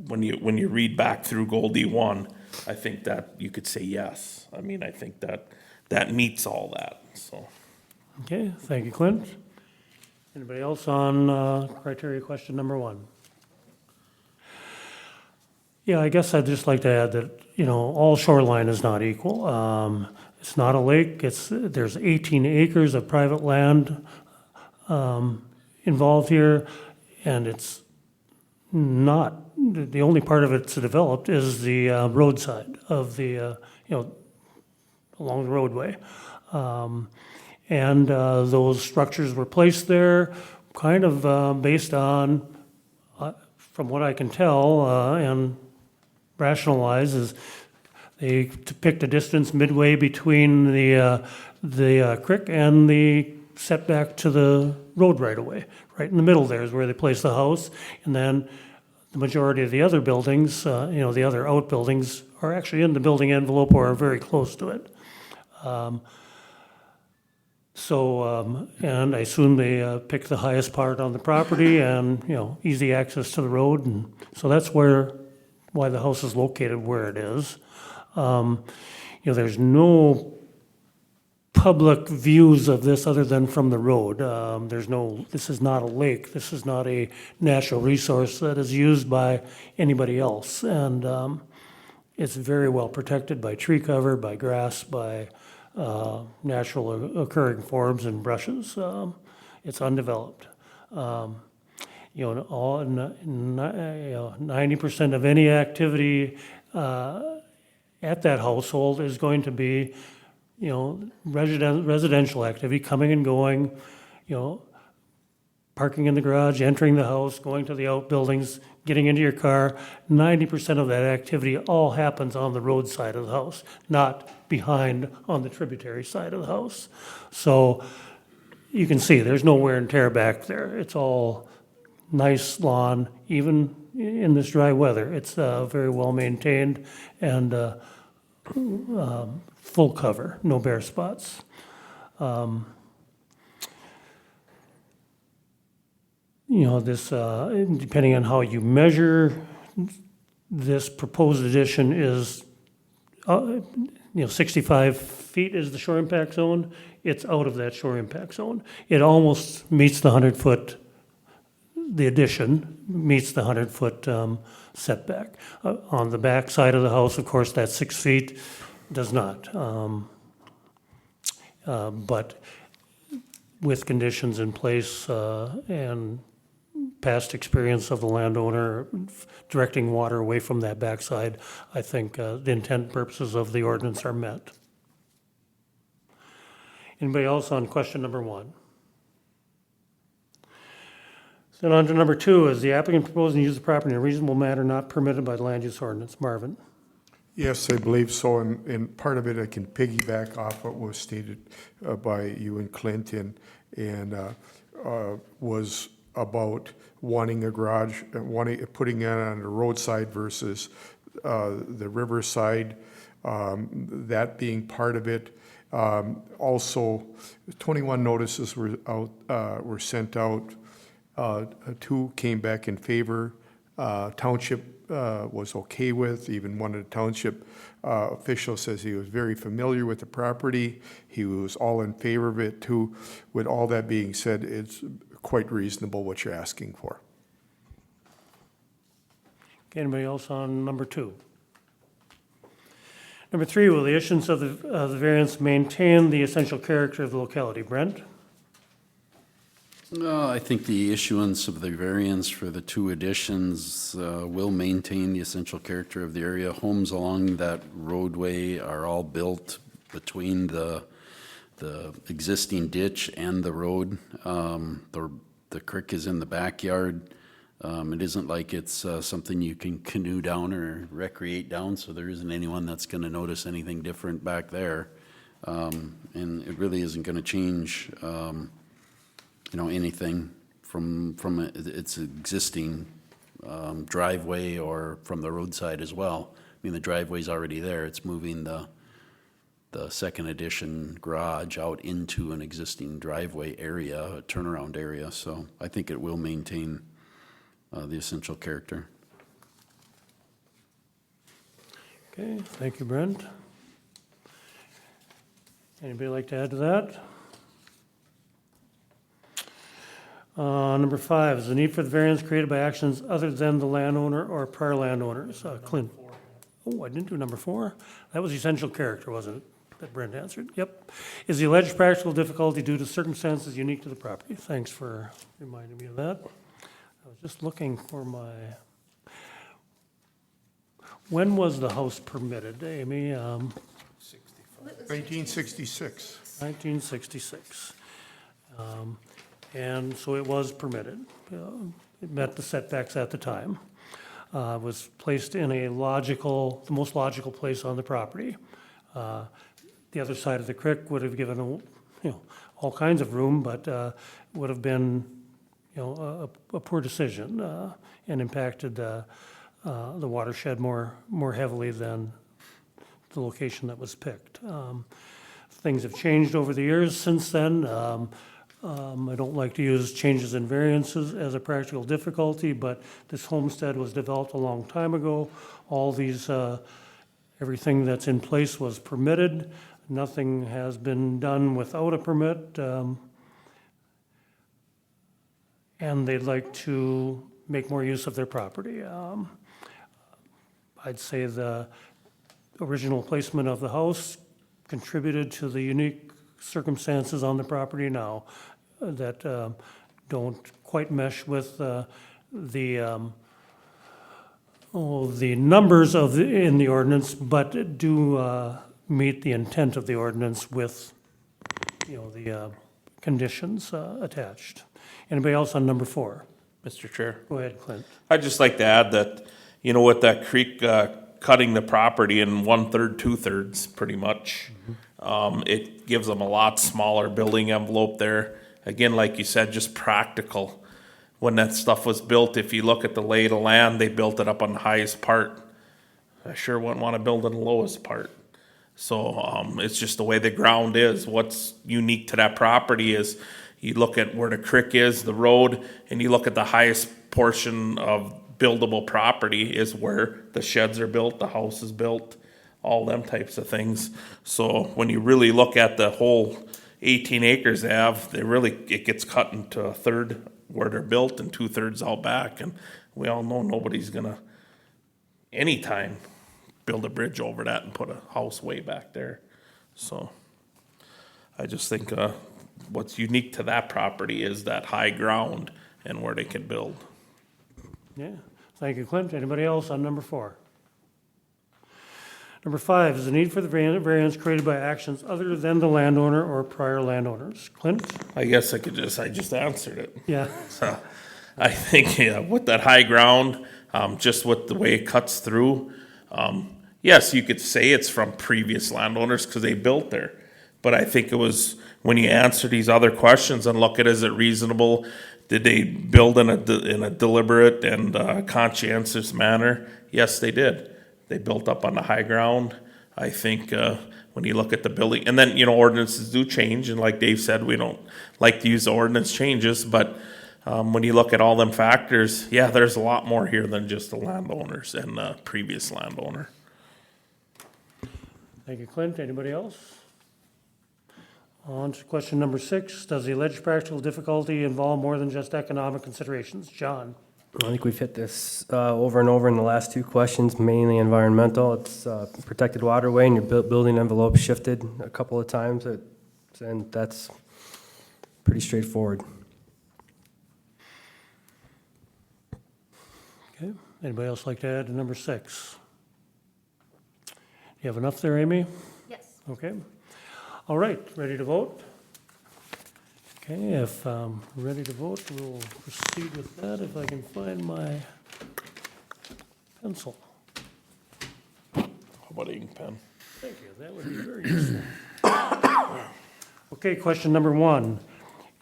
when you read back through goal D1, I think that you could say yes. I mean, I think that meets all that, so. Okay, thank you, Clint. Anybody else on criteria question number 1? Yeah, I guess I'd just like to add that, all shoreline is not equal. It's not a lake. There's 18 acres of private land involved here, and it's not, the only part of it's developed is the roadside of the, along the roadway. And those structures were placed there kind of based on, from what I can tell and rationalize, is they picked a distance midway between the creek and the setback to the road right away. Right in the middle there is where they placed the house, and then the majority of the other buildings, the other outbuildings, are actually in the building envelope or are very close to it. And I assume they picked the highest part on the property and, easy access to the road, and so that's why the house is located where it is. there's no public views of this other than from the road. This is not a lake, this is not a natural resource that is used by anybody else. And it's very well protected by tree cover, by grass, by natural occurring forms and brushes. It's undeveloped. 90% of any activity at that household is going to be, residential activity, coming and going, parking in the garage, entering the house, going to the outbuildings, getting into your car. 90% of that activity all happens on the road side of the house, not behind on the tributary side of the house. So you can see there's no wear and tear back there. It's all nice lawn, even in this dry weather. It's very well maintained and full cover, no bare spots. This, depending on how you measure, this proposed addition is, 65 feet is the shore impact zone. It's out of that shore impact zone. It almost meets the 100-foot, the addition meets the 100-foot setback. On the back side of the house, of course, that 6 feet does not. But with conditions in place and past experience of the landowner directing water away from that backside, I think the intent and purposes of the ordinance are met. Anybody else on question number 1? Then on to number 2, is the applicant proposing to use the property in a reasonable manner not permitted by the land use ordinance? Marvin? Yes, I believe so, and part of it I can piggyback off what was stated by you and Clinton, and was about wanting a garage, putting it on the roadside versus the riverside, that being part of it. Also, 21 notices were sent out. 2 came back in favor. Township was okay with. Even one of the township officials says he was very familiar with the property. He was all in favor of it too. With all that being said, it's quite reasonable what you're asking for. Okay, anybody else on number 2? Number 3, will the issuance of the variance maintain the essential character of the locality? Brent? I think the issuance of the variance for the 2 additions will maintain the essential character of the area. Homes along that roadway are all built between the existing ditch and the road. The creek is in the backyard. It isn't like it's something you can canoe down or recreate down, so there isn't anyone that's going to notice anything different back there. And it really isn't going to change anything from its existing driveway or from the roadside as well. I mean, the driveway's already there. It's moving the second addition garage out into an existing driveway area, a turnaround area. So I think it will maintain the essential character. Okay, thank you, Brent. Anybody like to add to that? Number 5, is the need for the variance created by actions other than the landowner or prior landowners? Clint? Oh, I didn't do number 4? That was essential character, wasn't it, that Brent answered? Yep. Is the alleged practical difficulty due to circumstances unique to the property? Thanks for reminding me of that. I was just looking for my... When was the house permitted, Amy? 1966. 1966. And so it was permitted. It met the setbacks at the time. Was placed in the most logical place on the property. The other side of the creek would have given all kinds of room, but would have been a poor decision and impacted the watershed more heavily than the location that was picked. Things have changed over the years since then. I don't like to use changes in variances as a practical difficulty, but this homestead was developed a long time ago. All these Everything that's in place was permitted. Nothing has been done without a permit. And they'd like to make more use of their property. I'd say the original placement of the house contributed to the unique circumstances on the property now that don't quite mesh with the numbers in the ordinance, but do meet the intent of the ordinance with, the conditions attached. Anybody else on number 4? Mr. Chair. Go ahead, Clint. I'd just like to add that, with that creek cutting the property in 1/3, 2/3, pretty much, it gives them a lot smaller building envelope there. Again, like you said, just practical. When that stuff was built, if you look at the lay of the land, they built it up on the highest part. I sure wouldn't want to build in the lowest part. So it's just the way the ground is. What's unique to that property is you look at where the creek is, the road, and you look at the highest portion of buildable property is where the sheds are built, the house is built, all them types of things. So when you really look at the whole 18 acres they have, it gets cut into 1/3 where they're built and 2/3 out back. And we all know nobody's gonna, anytime, build a bridge over that and put a house way back there. So I just think what's unique to that property is that high ground and where they can build. Yeah, thank you, Clint. Anybody else on number 4? Number 5 is the need for the variance created by actions other than the landowner or prior landowners. Clint? I guess I just answered it. Yeah. So I think, with that high ground, just with the way it cuts through, yes, you could say it's from previous landowners because they built there. But I think it was when you answer these other questions and look at, is it reasonable? Did they build in a deliberate and conscientious manner? Yes, they did. They built up on the high ground. I think when you look at the building, and then, ordinances do change. And like Dave said, we don't like to use the ordinance changes. But when you look at all them factors, yeah, there's a lot more here than just the landowners and the previous landowner. Thank you, Clint. Anybody else? On to question number 6. Does the alleged practical difficulty involve more than just economic considerations? John? I think we've hit this over and over in the last 2 questions, mainly environmental. It's protected waterway, and your building envelope shifted a couple of times, and that's pretty straightforward. Okay. Anybody else like to add to number 6? You have enough there, Amy? Yes. Okay. All right, ready to vote? Okay, if ready to vote, we'll proceed with that if I can find my pencil. How about ink pen? Thank you, that would be very useful. Okay, question number 1.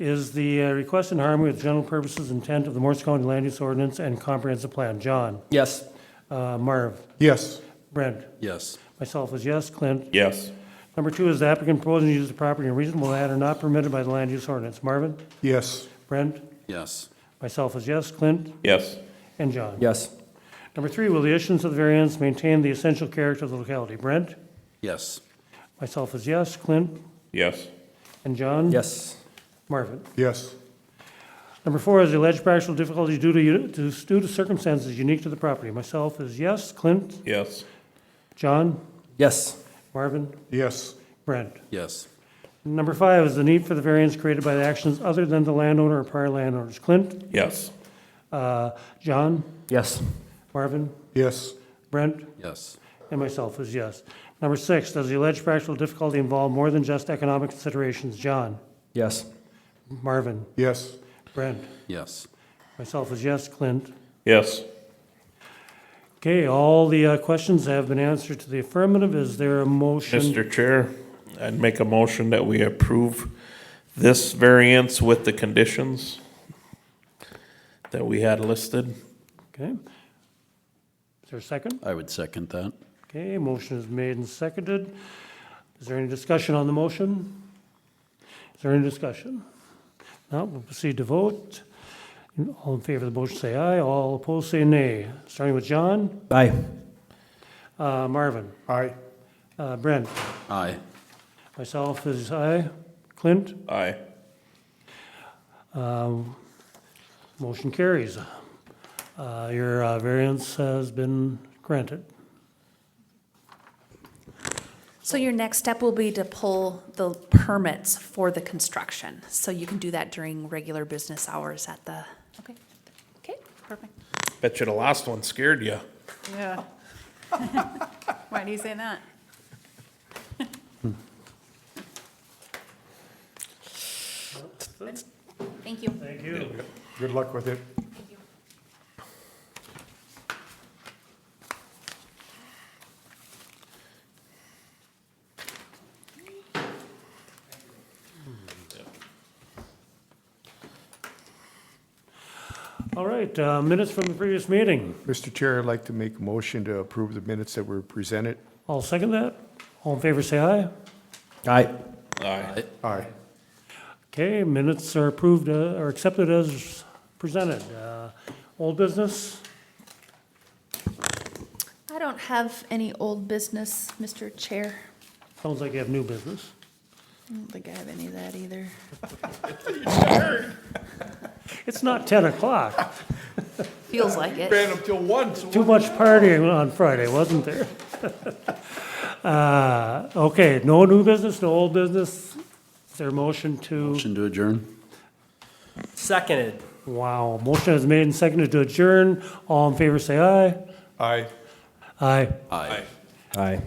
Is the request in harmony with general purposes intent of the Morrison County Land Use Ordinance and Comprehensive Plan? John? Yes. Marv? Yes. Brent? Yes. Myself is yes. Clint? Yes. Number 2, is the applicant proposing to use the property in a reasonable manner not permitted by the land use ordinance? Marvin? Yes. Brent? Yes. Myself is yes. Clint? Yes. And John? Yes. Number 3, will the issuance of the variance maintain the essential character of the locality? Brent? Yes. Myself is yes. Clint? Yes. And John? Yes. Marvin? Yes. Number 4, is the alleged practical difficulties due to circumstances unique to the property? Myself is yes. Clint? Yes. John? Yes. Marvin? Yes. Brent? Yes. Number 5, is the need for the variance created by the actions other than the landowner or prior landowners? Clint? Yes. John? Yes. Marvin? Yes. Brent? Yes. And myself is yes. Number 6, does the alleged practical difficulty involve more than just economic considerations? John? Yes. Marvin? Yes. Brent? Yes. Myself is yes. Clint? Yes. Okay, all the questions have been answered to the affirmative. Is there a motion? Mr. Chair, I'd make a motion that we approve this variance with the conditions that we had listed. Okay. Is there a second? I would second that. Okay, motion is made and seconded. Is there any discussion on the motion? Is there any discussion? No, we'll proceed to vote. All in favor of the motion say aye, all opposed say nay. Starting with John, Aye. Marvin, Aye. Brent, Aye. myself is aye. Clint, Aye. motion carries. Your variance has been granted. So your next step will be to pull the permits for the construction. So you can do that during regular business hours at the, okay, perfect. Bet you the last one scared you. Yeah. Why do you say that? Thank you. Thank you. Good luck with it. Thank you. All right, minutes from the previous meeting. Mr. Chair, I'd like to make a motion to approve the minutes that were presented. I'll second that. All in favor, say aye. Aye. Aye. Aye. Okay, minutes are approved, or accepted as presented. Old business? I don't have any old business, Mr. Chair. Sounds like you have new business. I don't think I have any of that either. It's not 10 o'clock. Feels like it. Ran up till 1, so. Too much partying on Friday, wasn't there? Okay, no new business, no old business. Is there a motion to? Motion to adjourn? Seconded. Wow, motion is made and seconded to adjourn. All in favor, say aye. Aye. Aye. Aye. Aye.